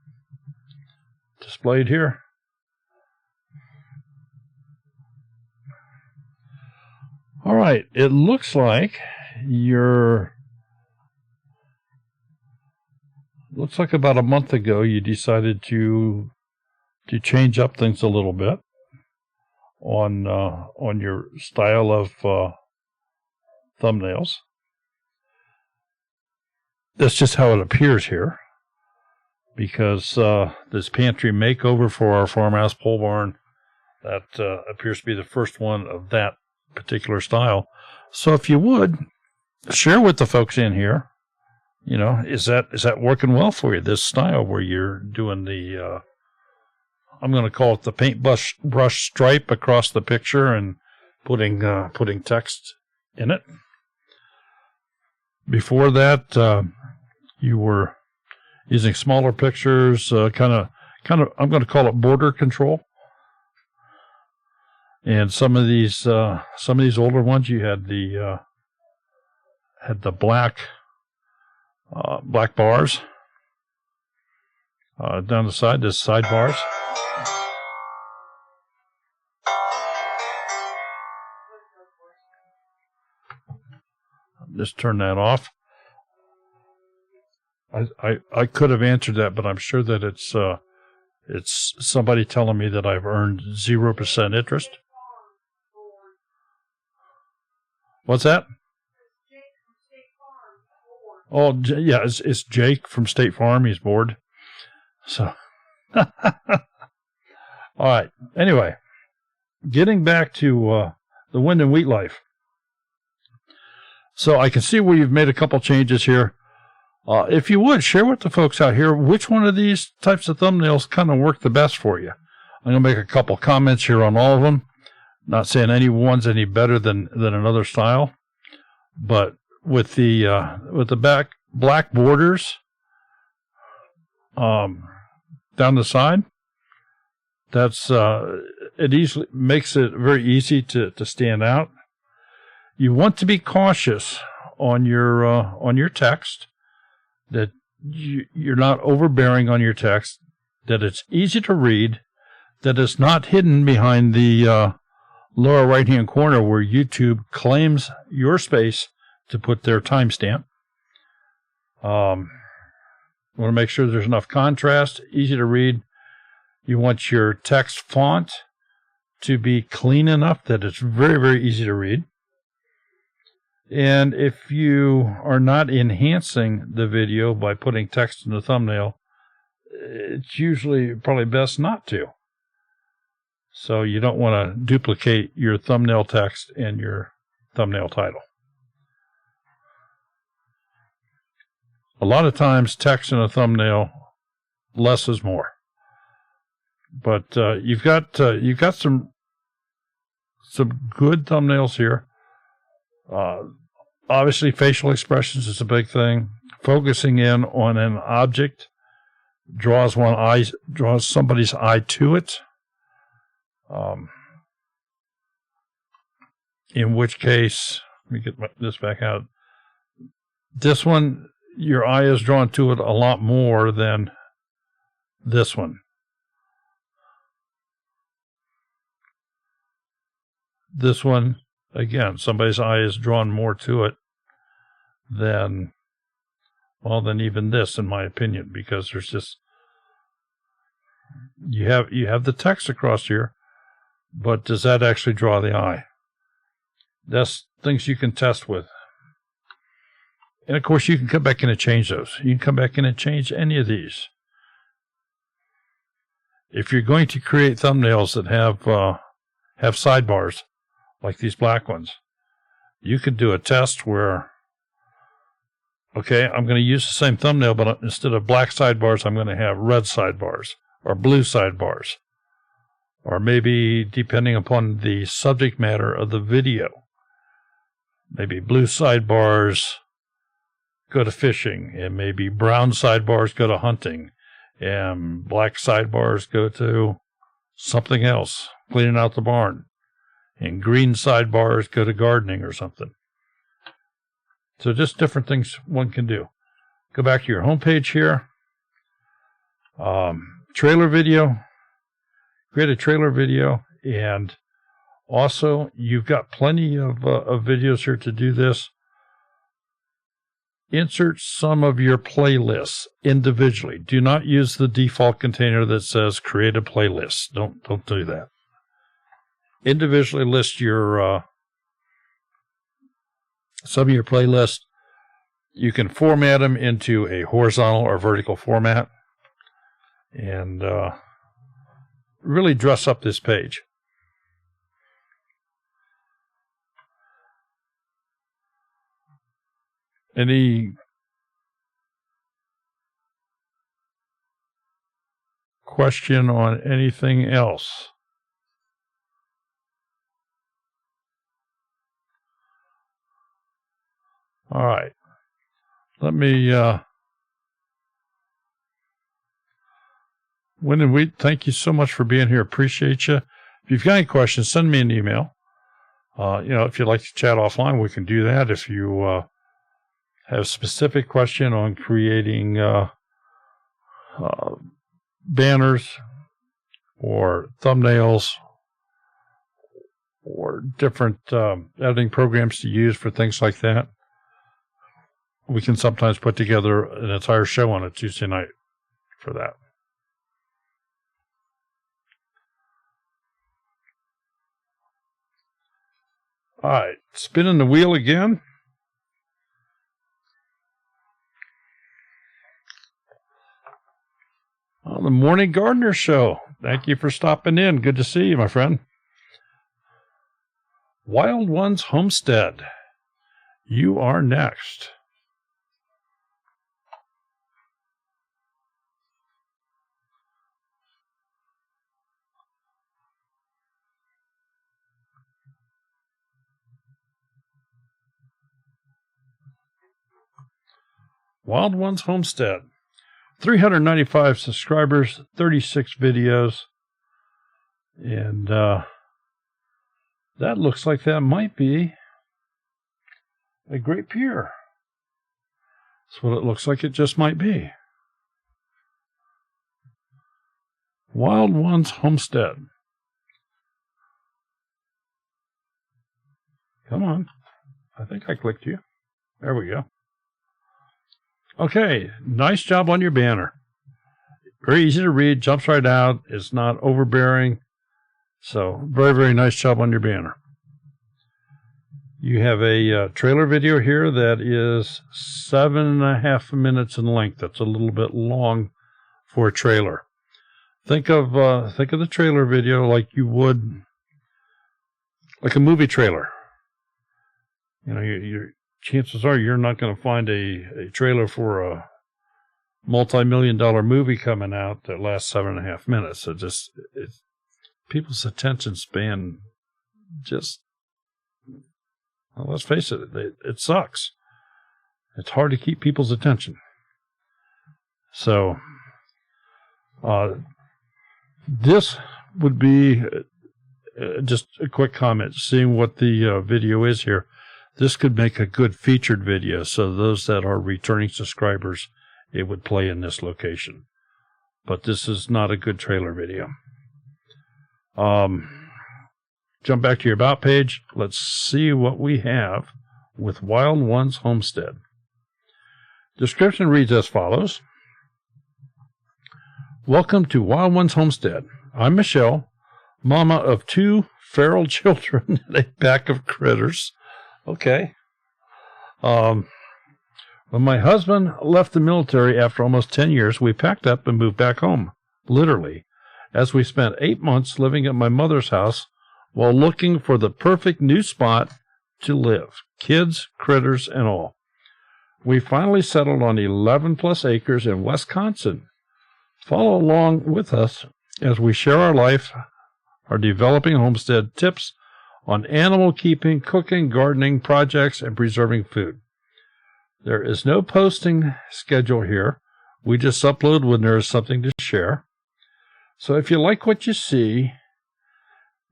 displayed here. All right, it looks like about a month ago you decided to change up things a little bit on your style of thumbnails. That's just how it appears here, because this pantry makeover for our farmhouse pole barn, that appears to be the first one of that particular style. So if you would share with the folks in here, is that working well for you, this style where you're doing the I'm going to call it the paintbrush stripe across the picture and putting text in it. Before that, you were using smaller pictures, kind of I'm going to call it border control. And some of these older ones, you had the black bars down the side, the side bars. Just turn that off. I could have answered that, but I'm sure that it's somebody telling me that I've earned 0% interest. What's that? Oh, yeah, it's Jake from State Farm. He's bored. So, all right. Anyway, getting back to the wind and wheat life. So I can see where you've made a couple changes here. If you would, share with the folks out here which one of these types of thumbnails kind of work the best for you. I'm going to make a couple comments here on all of them. Not saying any one's any better than another style, but with the black borders down the side, that's it easily makes it very easy to stand out. You want to be cautious on your text, that you're not overbearing on your text, that it's easy to read, that it's not hidden behind the lower right-hand corner where YouTube claims your space to put their timestamp. Want to make sure there's enough contrast, easy to read. You want your text font to be clean enough that it's very, very easy to read. And if you are not enhancing the video by putting text in the thumbnail, it's usually probably best not to. So you don't want to duplicate your thumbnail text and your thumbnail title. A lot of times text in a thumbnail, less is more. But you've got some good thumbnails here. Obviously, facial expressions is a big thing. Focusing in on an object draws somebody's eye to it. In which case, let me get this back out. This one, your eye is drawn to it a lot more than this one. This one, again, somebody's eye is drawn more to it than even this, in my opinion, because there's just, you have the text across here, but does that actually draw the eye? That's things you can test with. And of course, you can come back in and change those. You can come back in and change any of these. If you're going to create thumbnails that have sidebars, like these black ones, you could do a test where, okay, I'm going to use the same thumbnail, but instead of black sidebars, I'm going to have red sidebars or blue sidebars. Or maybe, depending upon the subject matter of the video, maybe blue sidebars go to fishing, and maybe brown sidebars go to hunting, and black sidebars go to something else, cleaning out the barn, and green sidebars go to gardening or something. So just different things one can do. Go back to your home page here. Trailer video. Create a trailer video, and also you've got plenty of videos here to do this. Insert some of your playlists individually. Do not use the default container that says create a playlist. Don't do that. Individually list your some of your playlists. You can format them into a horizontal or vertical format, and really dress up this page. Any question on anything else? All right. Let me Win and Wheat, thank you so much for being here. Appreciate you. If you've got any questions, send me an email. If you'd like to chat offline, we can do that. If you have a specific question on creating banners or thumbnails or different editing programs to use for things like that, we can sometimes put together an entire show on a Tuesday night for that. All right, spinning the wheel again. On the Morning Gardener Show. Thank you for stopping in. Good to see you, my friend. Wild Ones Homestead. you are next. Wild Ones Homestead. 395 subscribers, 36 videos. And that looks like that might be a Great Pier. That's what it looks like it just might be. Wild Ones Homestead. Come on. I think I clicked you. There we go. Okay, nice job on your banner. Very easy to read, jumps right out. It's not overbearing. So, very, very nice job on your banner. You have a trailer video here that is 7.5 minutes in length. That's a little bit long for a trailer. Think of the trailer video like you would like a movie trailer. You know, your chances are you're not going to find a trailer for a multi-million-dollar movie coming out that lasts 7.5 minutes. So people's attention span just, well, let's face it, it sucks. It's hard to keep people's attention. So, this would be just a quick comment, seeing what the video is here. This could make a good featured video, so those that are returning subscribers, it would play in this location. But this is not a good trailer video. Jump back to your About page. Let's see what we have with Wild Ones Homestead. Description reads as follows. Welcome to Wild Ones Homestead. I'm Michelle, mama of 2 feral children and a pack of critters. Okay. When my husband left the military after almost 10 years, we packed up and moved back home, literally, as we spent 8 months living at my mother's house while looking for the perfect new spot to live, kids, critters, and all. We finally settled on 11 plus acres in Wisconsin. Follow along with us as we share our life, our developing homestead tips on animal keeping, cooking, gardening, projects, and preserving food. There is no posting schedule here. We just upload when there is something to share. So if you like what you see,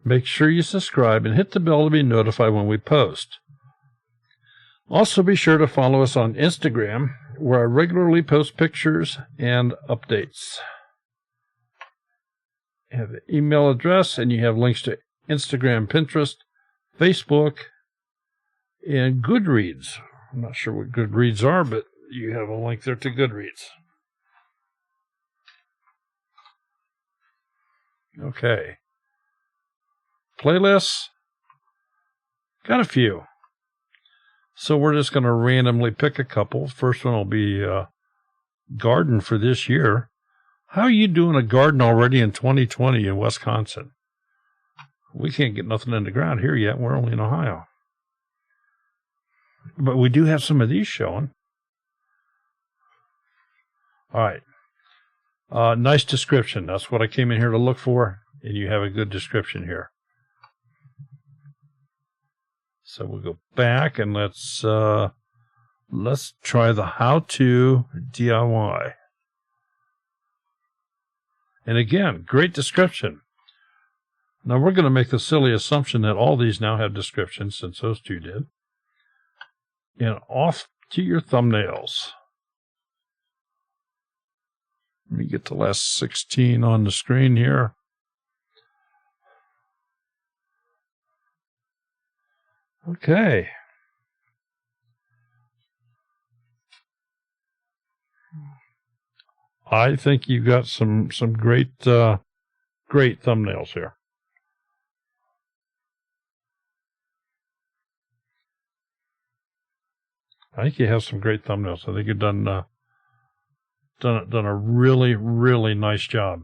make sure you subscribe and hit the bell to be notified when we post. Also be sure to follow us on Instagram, where I regularly post pictures and updates. You have an email address, and you have links to Instagram, Pinterest, Facebook, and Goodreads. I'm not sure what Goodreads are, but you have a link there to Goodreads. Okay. Playlists. Got a few. So we're just going to randomly pick a couple. First one will be garden for this year. How are you doing a garden already in 2020 in Wisconsin? We can't get nothing in the ground here yet. We're only in Ohio. But we do have some of these showing. All right. Nice description. That's what I came in here to look for. And you have a good description here. So we'll go back and let's try the how-to DIY. And again, great description. Now we're going to make the silly assumption that all these now have descriptions, since those two did. And off to your thumbnails. Let me get the last 16 on the screen here. Okay. I think you got some great great thumbnails here. I think you have some great thumbnails. I think you've done a really, really nice job.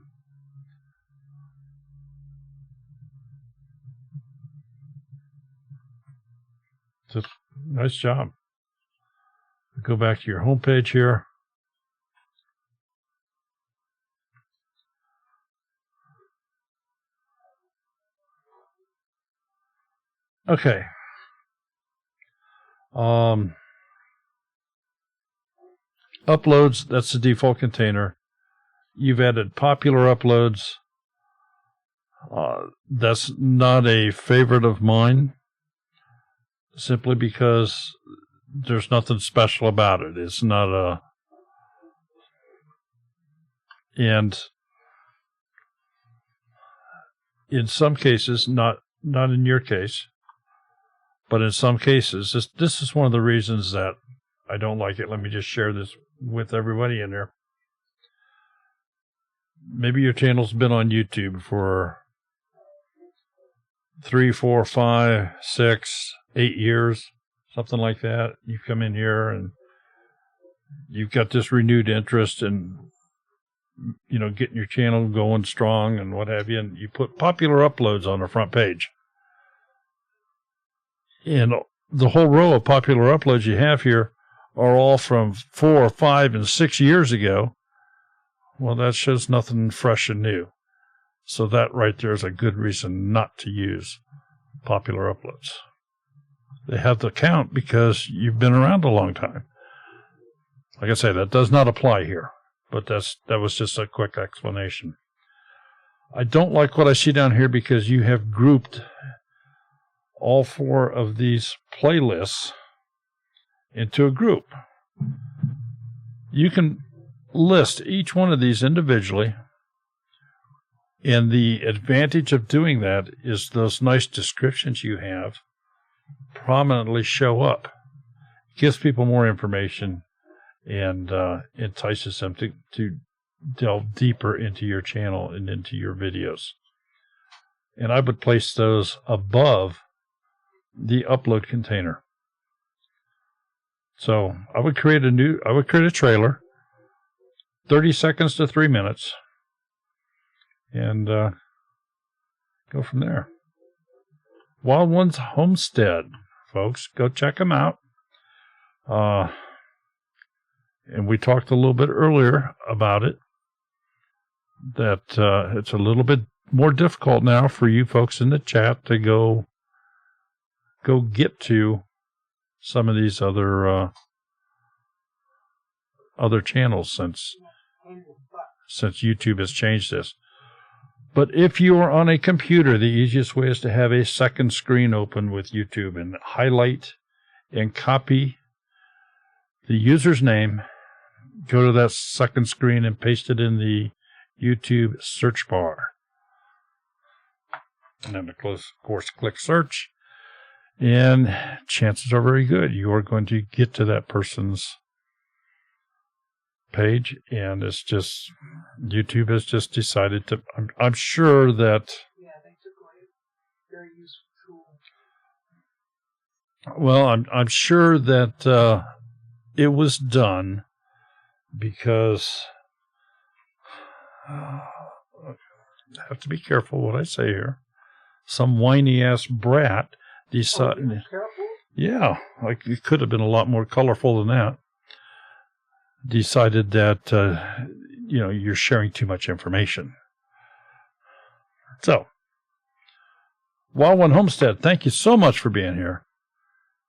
Just nice job. Go back to your home page here. Okay. Uploads, that's the default container. You've added popular uploads. That's not a favorite of mine, simply because there's nothing special about it. It's not a... And in some cases, not in your case, but in some cases, this is one of the reasons that I don't like it. Let me just share this with everybody in there. Maybe your channel's been on YouTube for 3, 4, 5, 6, 8 years, something like that. You come in here and you've got this renewed interest in, getting your channel going strong and what have you, and you put popular uploads on the front page. And the whole row of popular uploads you have here are all from 4, 5, and 6 years ago. Well, that shows nothing fresh and new. So that right there is a good reason not to use popular uploads. They have the count because you've been around a long time. Like I say, that does not apply here, but that was just a quick explanation. I don't like what I see down here because you have grouped all 4 of these playlists into a group. You can list each one of these individually, and the advantage of doing that is those nice descriptions you have prominently show up. It gives people more information and entices them to delve deeper into your channel and into your videos. And I would place those above the upload container. So I would create a trailer, 30 seconds to 3 minutes, and go from there. Wild Ones Homestead, folks, go check them out. And we talked a little bit earlier about it, that it's a little bit more difficult now for you folks in the chat to go get to some of these other channels since YouTube has changed this. But if you are on a computer, the easiest way is to have a second screen open with YouTube and highlight and copy the user's name, go to that second screen and paste it in the YouTube search bar. And then, of course, click search. And chances are very good you are going to get to that person's page, and it's just YouTube has just decided to. I'm sure that. Yeah, they took away a very useful tool. Well, I'm sure that it was done because I have to be careful what I say here. Some whiny ass brat decided. Yeah, like it could have been a lot more colorful than that. Decided that, you're sharing too much information. So, Wild One Homestead, thank you so much for being here.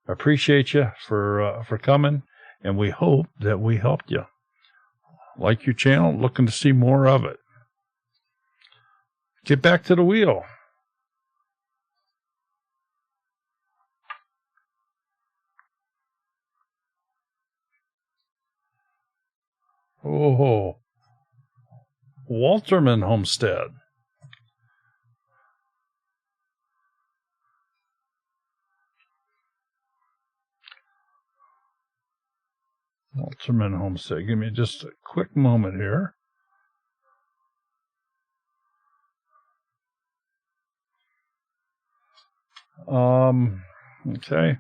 I appreciate you for coming, and we hope that we helped you. Like your channel, looking to see more of it. Get back to the wheel. Oh, Walterman Homestead. Walterman Homestead. Give me just a quick moment here. Okay.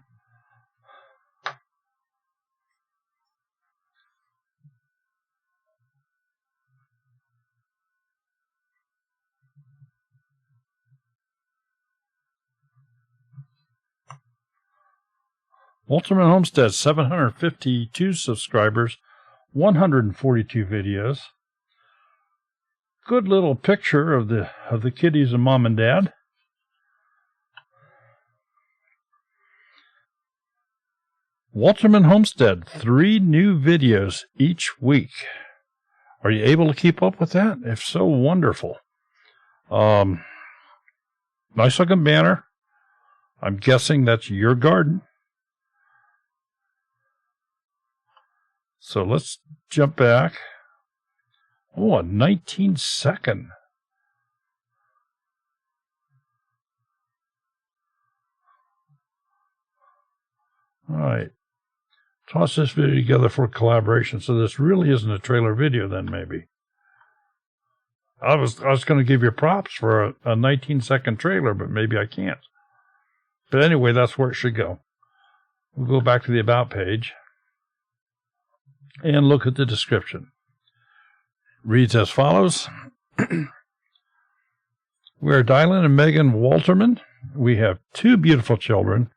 Walterman Homestead, 752 subscribers, 142 videos. Good little picture of the kitties and mom and dad. Walterman Homestead, 3 new videos each week. Are you able to keep up with that? If so, wonderful. Nice looking banner. I'm guessing that's your garden. So let's jump back. Oh, a 19-second. All right. Toss this video together for collaboration. So this really isn't a trailer video then, maybe. I was going to give you props for a 19-second trailer, but maybe I can't. But anyway, that's where it should go. We'll go back to the About page and look at the description. Reads as follows. We are Dylan and Megan Walterman. We have 2 beautiful children.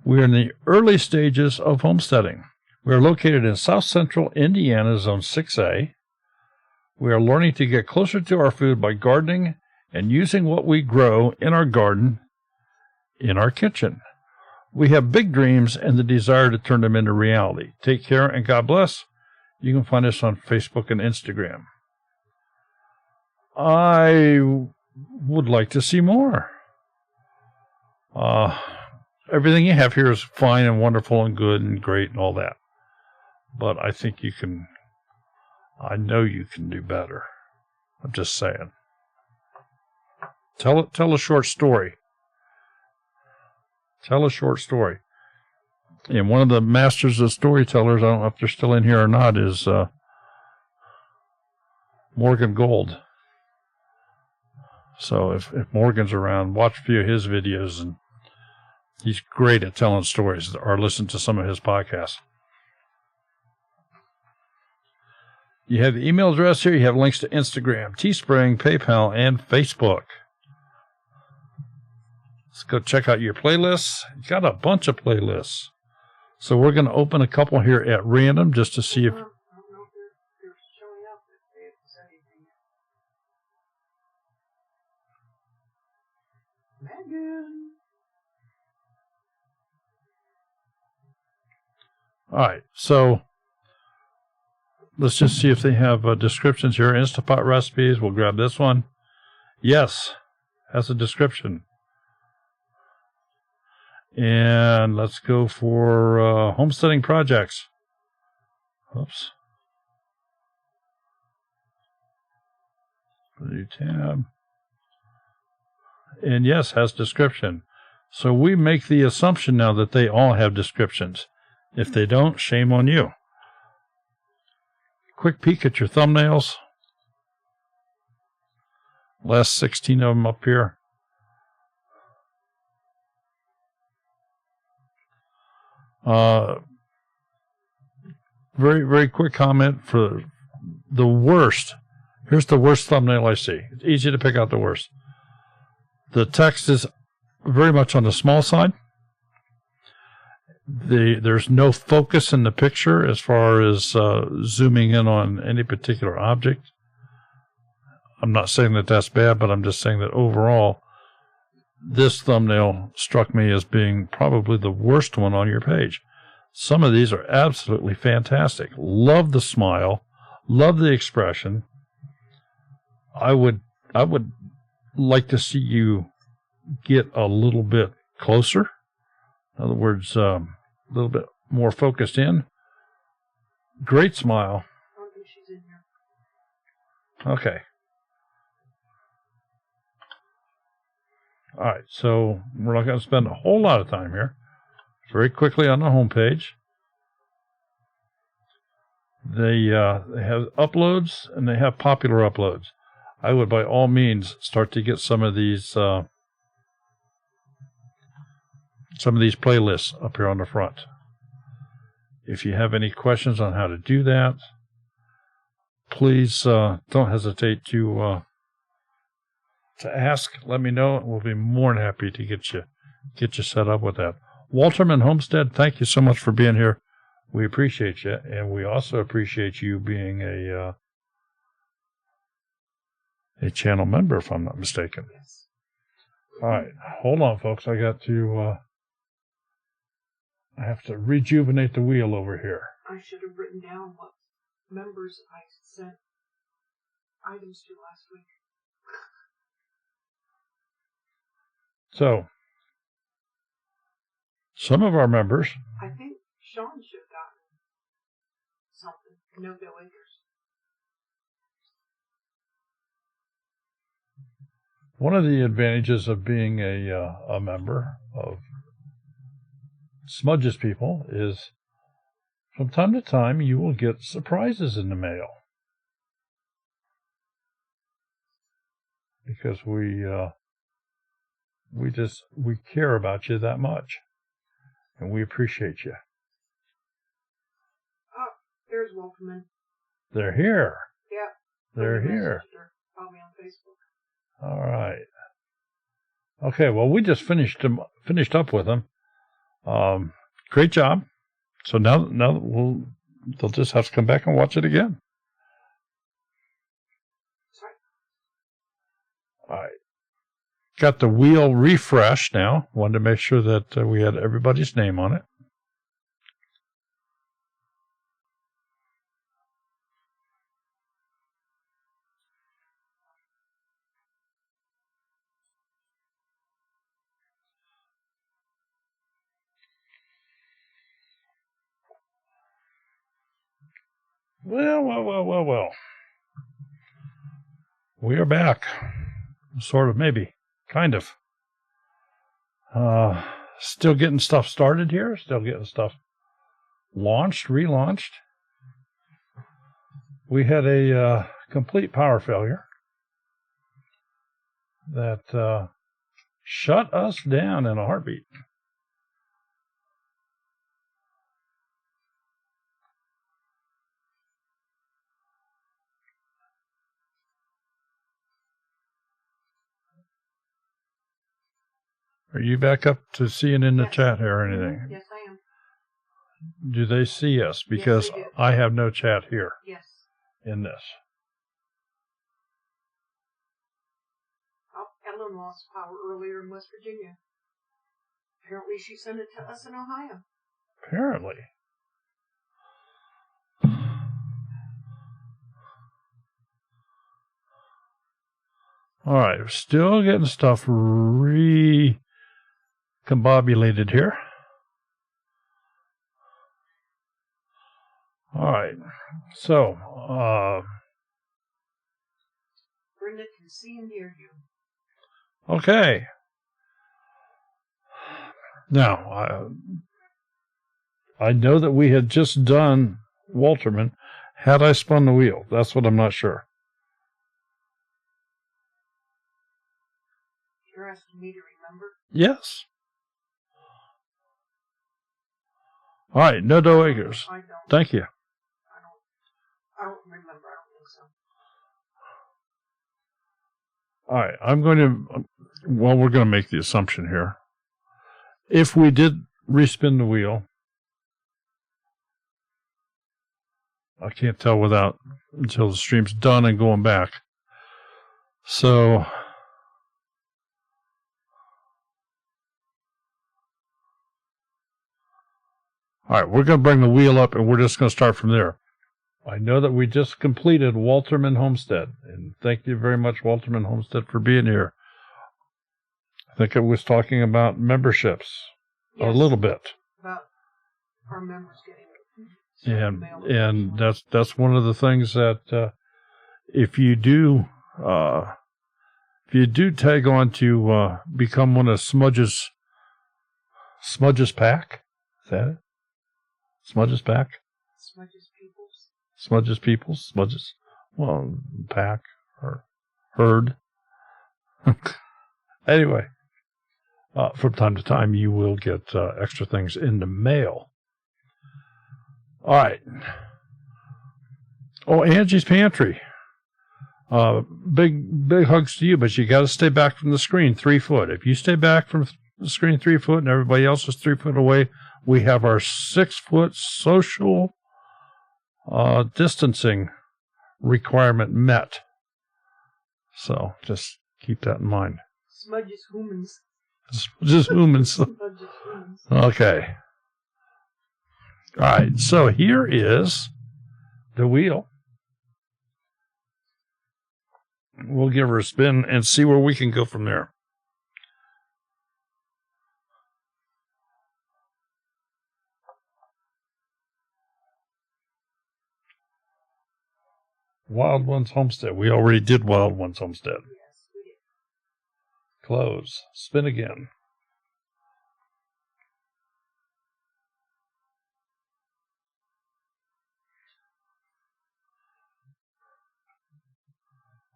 We are in the early stages of homesteading. We are located in south central Indiana, Zone 6A. We are learning to get closer to our food by gardening and using what we grow in our garden in our kitchen. We have big dreams and the desire to turn them into reality. Take care and God bless. You can find us on Facebook and Instagram. I would like to see more. Everything you have here is fine and wonderful and good and great and all that. But I think I know you can do better. I'm just saying. Tell a short story. Tell a short story. And one of the masters of storytellers, I don't know if they're still in here or not, is Morgan Gold. So if Morgan's around, watch a few of his videos, and he's great at telling stories, or listen to some of his podcasts. You have the email address here. You have links to Instagram, Teespring, PayPal, and Facebook. Let's go check out your playlists. You got a bunch of playlists. So we're going to open a couple here at random just to see if... I don't know if they're showing up if they haven't said anything. Megan! All right, so let's just see if they have descriptions here. Instapot recipes. We'll grab this one. Yes, has a description. And let's go for homesteading projects. Oops. New tab. And yes, has description. So we make the assumption now that they all have descriptions. If they don't, shame on you. Quick peek at your thumbnails. Last 16 of them up here. Very, very quick comment for the worst. Here's the worst thumbnail I see. It's easy to pick out the worst. The text is very much on the small side. There's no focus in the picture as far as zooming in on any particular object. I'm not saying that that's bad, but I'm just saying that overall, this thumbnail struck me as being probably the worst one on your page. Some of these are absolutely fantastic. Love the smile. Love the expression. I would like to see you get a little bit closer. In other words, a little bit more focused in. Great smile. I don't think she's in here. Okay. All right, so we're not going to spend a whole lot of time here. Very quickly on the home page. They have uploads and they have popular uploads. I would by all means start to get some of these playlists up here on the front. If you have any questions on how to do that, please don't hesitate to ask. Let me know. We'll be more than happy to get you set up with that. Walterman Homestead, thank you so much for being here. We appreciate you, and we also appreciate you being a channel member, if I'm not mistaken. Yes. All right, hold on, folks. I have to rejuvenate the wheel over here. I should have written down what members I sent items to last week. So, some of our members. I think Sean should have gotten something. No Bill Akers. One of the advantages of being a member of Smudge's People is from time to time you will get surprises in the mail. Because we care about you that much. And we appreciate you. Oh, there's Wolfman. They're here. Yeah. They're here. Probably on Facebook. All right. Okay, well, we just finished up with them. Great job. So now they'll just have to come back and watch it again. Sorry. All right. Got the wheel refreshed now. Wanted to make sure that we had everybody's name on it. Well. We are back. Sort of, maybe. Kind of. Still getting stuff started here. Still getting stuff relaunched. We had a complete power failure that shut us down in a heartbeat. Are you back up to seeing in the chat here or anything? Yes, I am. Do they see us? Because Yes, they do. I have no chat here Yes. in this. Oh, Ellen lost power earlier in West Virginia. Apparently she sent it to us in Ohio. Apparently. All right, we're still getting stuff recombobulated here. All right, so Brenda can see and hear you. okay. Now, I know that we had just done Walterman. Had I spun the wheel? That's what I'm not sure. You're asking me to remember? Yes. All right, no dough acres. I don't. Thank you. I don't remember. I don't think so. All right, we're going to make the assumption here. If we did respin the wheel, I can't tell until the stream's done and going back. So, all right, we're going to bring the wheel up and we're just going to start from there. I know that we just completed Walterman Homestead, and thank you very much, Walterman Homestead, for being here. I think it was talking about memberships a little bit. About our members getting And that's one of the things that if you do tag on to become one of Smudge's pack, is that it? Smudge's pack? Smudge's Peoples, well, pack or herd. Anyway, from time to time you will get extra things in the mail. All right. Oh, Angie's Pantry. Big hugs to you, but you got to stay back from the screen 3 foot. If you stay back from the screen 3 foot and everybody else is 3 foot away, we have our 6 foot social distancing requirement met. So just keep that in mind. Smudges humans. Just humans. Smudges humans. Okay. All right. So here is the wheel. We'll give her a spin and see where we can go from there. Wild Ones Homestead. We already did Wild Ones Homestead. Yes, we did. Close. Spin again.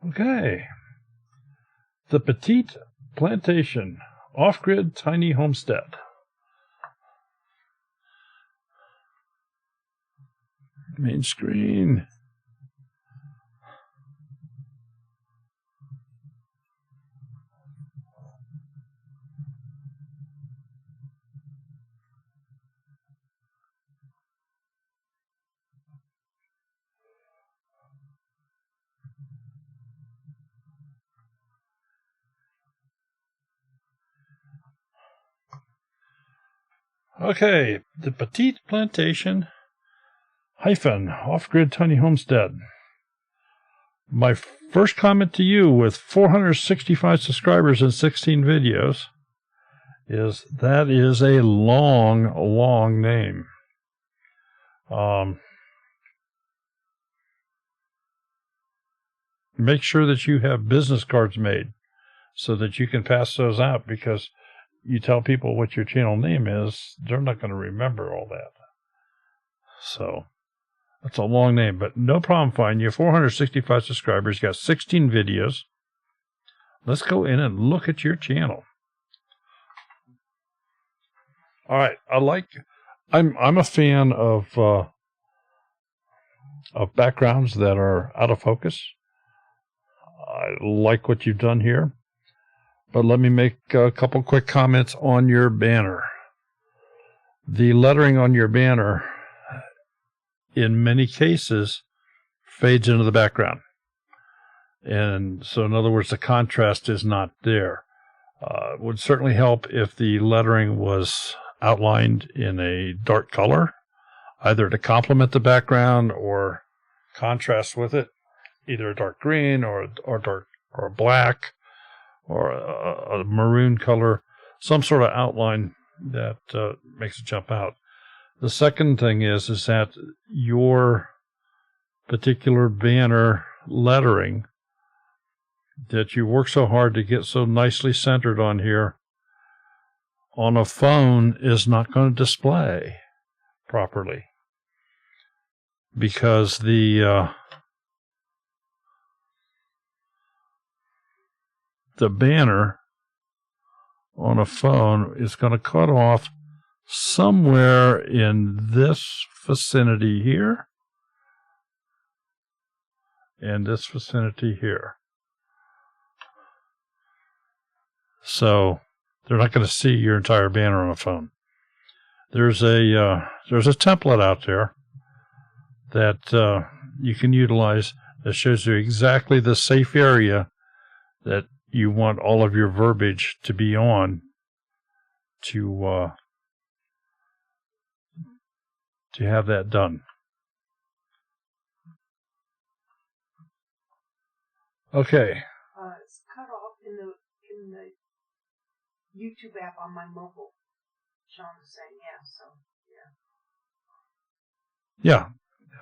Okay. The Petite Plantation Off-Grid Tiny Homestead. Main screen. Okay, the Petite Plantation hyphen Off-Grid Tiny Homestead. My first comment to you with 465 subscribers and 16 videos is that is a long, long name. Make sure that you have business cards made so that you can pass those out, because you tell people what your channel name is, they're not going to remember all that. So that's a long name, but no problem finding you. 465 subscribers, got 16 videos. Let's go in and look at your channel. All right, I'm a fan of backgrounds that are out of focus. I like what you've done here. But let me make a couple quick comments on your banner. The lettering on your banner, in many cases, fades into the background. And so, in other words, the contrast is not there. It would certainly help if the lettering was outlined in a dark color, either to complement the background or contrast with it, either a dark green or black, or a maroon color, some sort of outline that makes it jump out. The second thing is that your particular banner lettering that you work so hard to get so nicely centered on here, on a phone is not going to display properly, because the banner on a phone is going to cut off somewhere in this vicinity here and this vicinity here. So they're not going to see your entire banner on a phone. There's a template out there that you can utilize that shows you exactly the safe area that you want all of your verbiage to be on to have that done. Okay. It's cut off in the YouTube app on my mobile. Sean was saying, yeah, so yeah.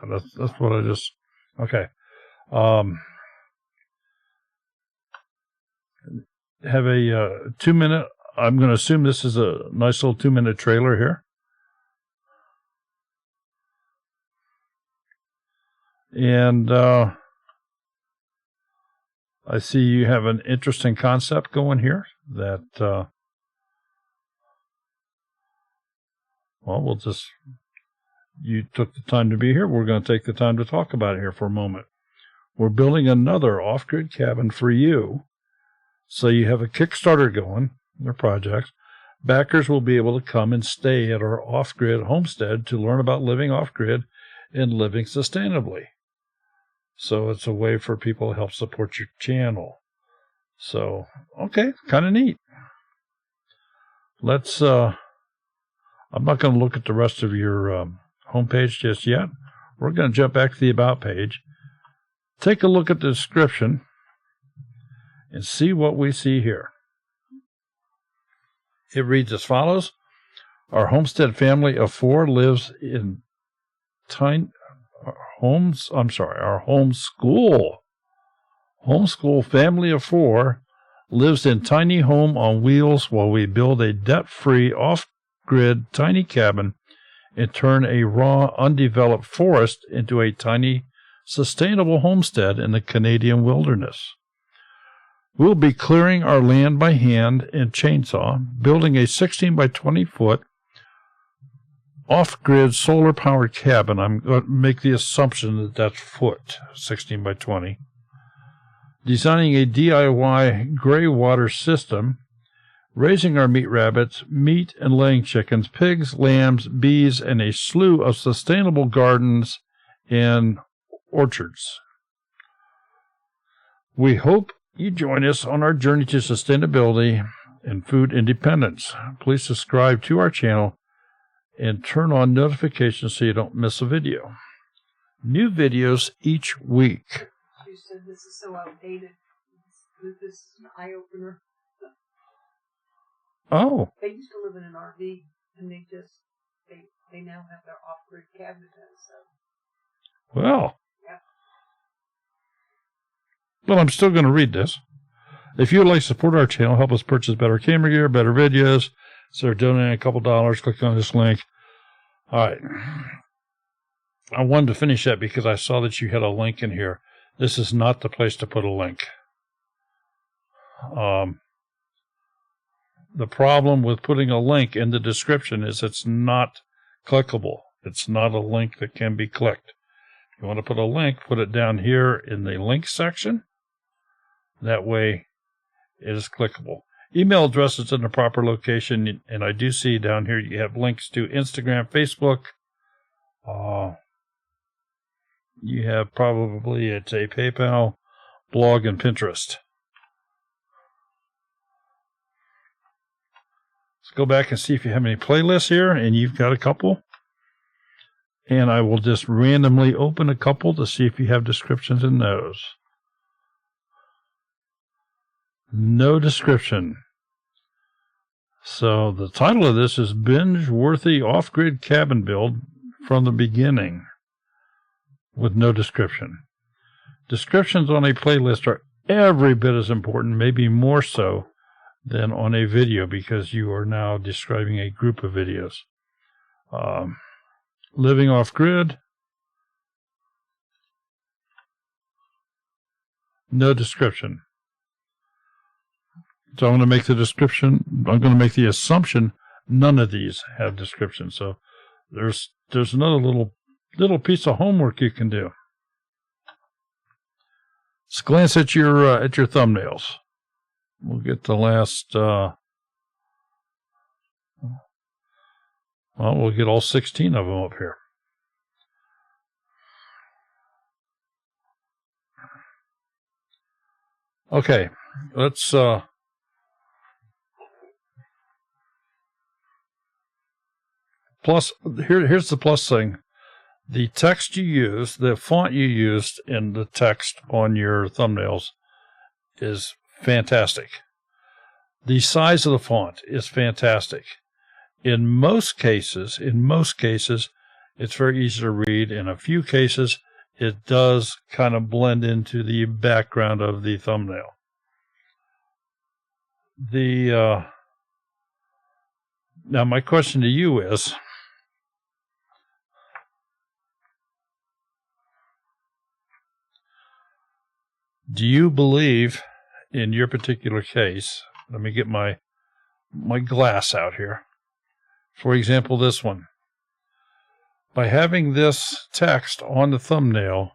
Yeah, that's what I just. Okay. Have a 2-minute. I'm going to assume this is a nice little 2-minute trailer here. And I see you have an interesting concept going here that, you took the time to be here. We're going to take the time to talk about it here for a moment. We're building another off-grid cabin for you. So you have a Kickstarter going, their projects. backers will be able to come and stay at our off-grid homestead to learn about living off-grid and living sustainably. So it's a way for people to help support your channel. So, okay, kind of neat. Let's, I'm not going to look at the rest of your homepage just yet. We're going to jump back to the About page. Take a look at the description and see what we see here. It reads as follows. Our homestead family of 4 lives in our homeschool family of 4 lives in tiny home on wheels while we build a debt-free off-grid tiny cabin and turn a raw, undeveloped forest into a tiny, sustainable homestead in the Canadian wilderness. We'll be clearing our land by hand and chainsaw, building a 16 by 20 foot off-grid solar-powered cabin. I'm going to make the assumption that that's foot, 16 by 20. Designing a DIY gray water system, raising our meat rabbits, meat and laying chickens, pigs, lambs, bees, and a slew of sustainable gardens and orchards. We hope you join us on our journey to sustainability and food independence. Please subscribe to our channel and turn on notifications so you don't miss a video. New videos each week. You said this is so outdated. This is an eye-opener. Oh. They used to live in an RV, and they now have their off-grid cabinet. So. Well. Yeah. Well, I'm still going to read this. If you would like to support our channel, help us purchase better camera gear, better videos, so donating a couple dollars, click on this link. All right. I wanted to finish that because I saw that you had a link in here. This is not the place to put a link. The problem with putting a link in the description is it's not clickable. It's not a link that can be clicked. If you want to put a link, put it down here in the link section. That way it is clickable. Email address is in the proper location, and I do see down here you have links to Instagram, Facebook. You have probably, it's a PayPal, blog, and Pinterest. Let's go back and see if you have any playlists here, and you've got a couple. And I will just randomly open a couple to see if you have descriptions in those. No description. So the title of this is Binge-Worthy Off-Grid Cabin Build from the Beginning, with no description. Descriptions on a playlist are every bit as important, maybe more so, than on a video, because you are now describing a group of videos. Living off-grid, no description. So I'm going to make the description, I'm going to make the assumption none of these have descriptions. So there's another little piece of homework you can do. Let's glance at your thumbnails. We'll get the last, we'll get all 16 of them up here. Okay, let's, plus, here's the plus thing. The text you use, the font you used in the text on your thumbnails is fantastic. The size of the font is fantastic. In most cases, it's very easy to read. In a few cases, it does kind of blend into the background of the thumbnail. Now my question to you is, do you believe in your particular case, let me get my glass out here. For example, this one. By having this text on the thumbnail,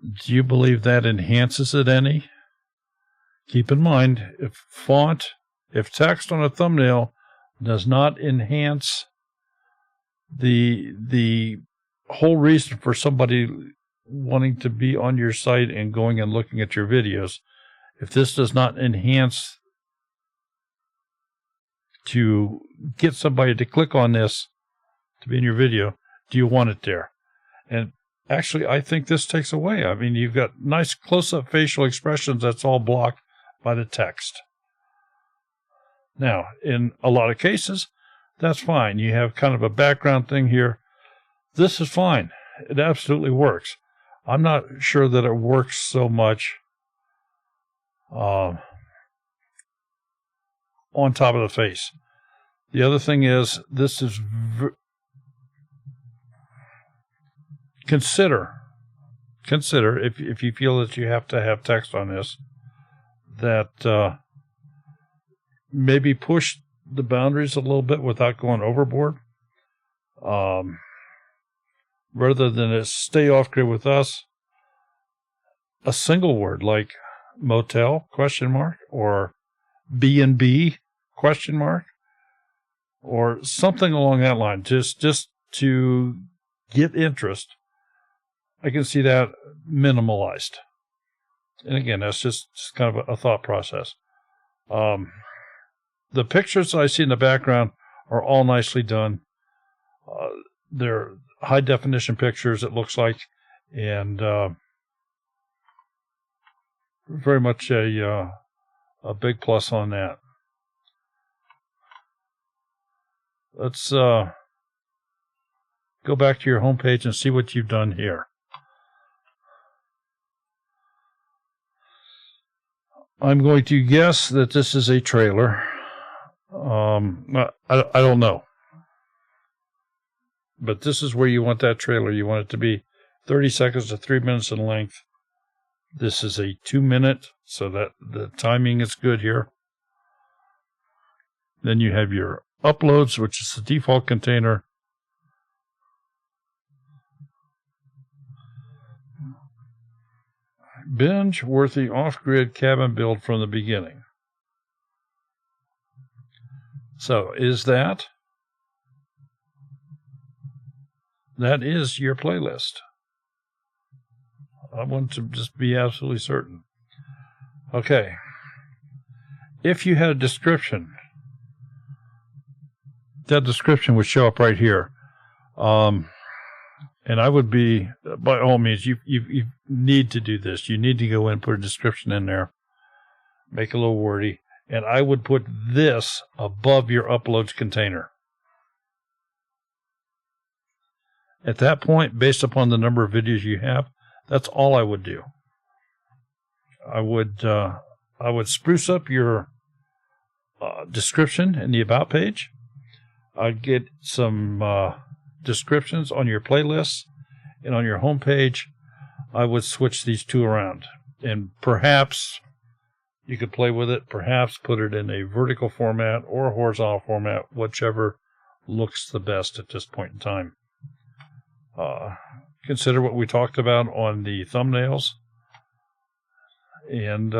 do you believe that enhances it any? Keep in mind, if font If text on a thumbnail does not enhance the whole reason for somebody wanting to be on your site and going and looking at your videos, if this does not enhance to get somebody to click on this to be in your video, do you want it there? And actually, I think this takes away. I mean, you've got nice close-up facial expressions that's all blocked by the text. Now, in a lot of cases, that's fine. You have kind of a background thing here. This is fine. It absolutely works. I'm not sure that it works so much on top of the face. The other thing is, this is consider if you feel that you have to have text on this, that maybe push the boundaries a little bit without going overboard. Rather than it stay off grid with us, a single word like motel ? Or B&B ? Or something along that line, just to get interest. I can see that minimalized. And again, that's just kind of a thought process. The pictures I see in the background are all nicely done. They're high definition pictures, it looks like, and very much a big plus on that. Let's go back to your homepage and see what you've done here. I'm going to guess that this is a trailer. I don't know. But this is where you want that trailer. You want it to be 30 seconds to 3 minutes in length. This is a 2-minute, so that the timing is good here. Then you have your uploads, which is the default container. Binge-worthy off-grid cabin build from the beginning. So, is that? That is your playlist. I want to just be absolutely certain. Okay. If you had a description, that description would show up right here. And I would be, by all means, you need to do this. You need to go in and put a description in there. Make it a little wordy. And I would put this above your uploads container. At that point, based upon the number of videos you have, that's all I would do. I would spruce up your description in the About page. I'd get some descriptions on your playlists and on your home page. I would switch these two around. And perhaps you could play with it. Perhaps put it in a vertical format or a horizontal format, whichever looks the best at this point in time. Consider what we talked about on the thumbnails, and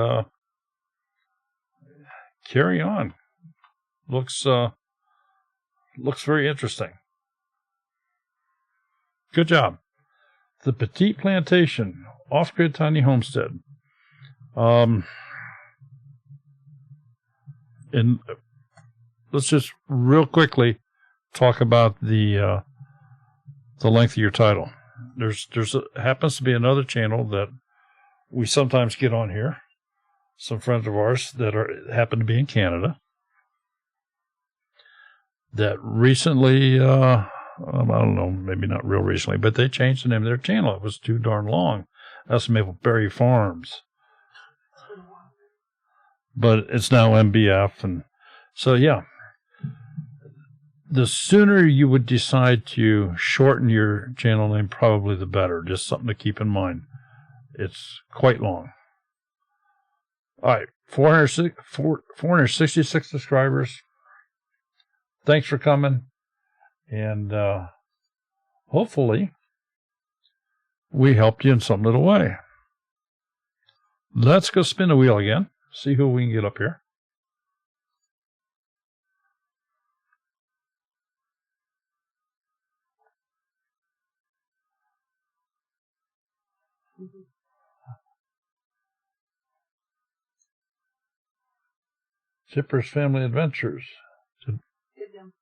carry on. Looks very interesting. Good job. The Petite Plantation, off-grid tiny homestead. And let's just real quickly talk about the length of your title. There's happens to be another channel that we sometimes get on here. Some friends of ours that happen to be in Canada that recently, I don't know, maybe not real recently, but they changed the name of their channel. It was too darn long. That's Mapleberry Farms. But it's now MBF, and so yeah. The sooner you would decide to shorten your channel name, probably the better. Just something to keep in mind. It's quite long. All right, 466 subscribers. Thanks for coming. And hopefully we helped you in some little way. Let's go spin the wheel again. See who we can get up here. Mhm. Chipper's Family Adventures. Did them.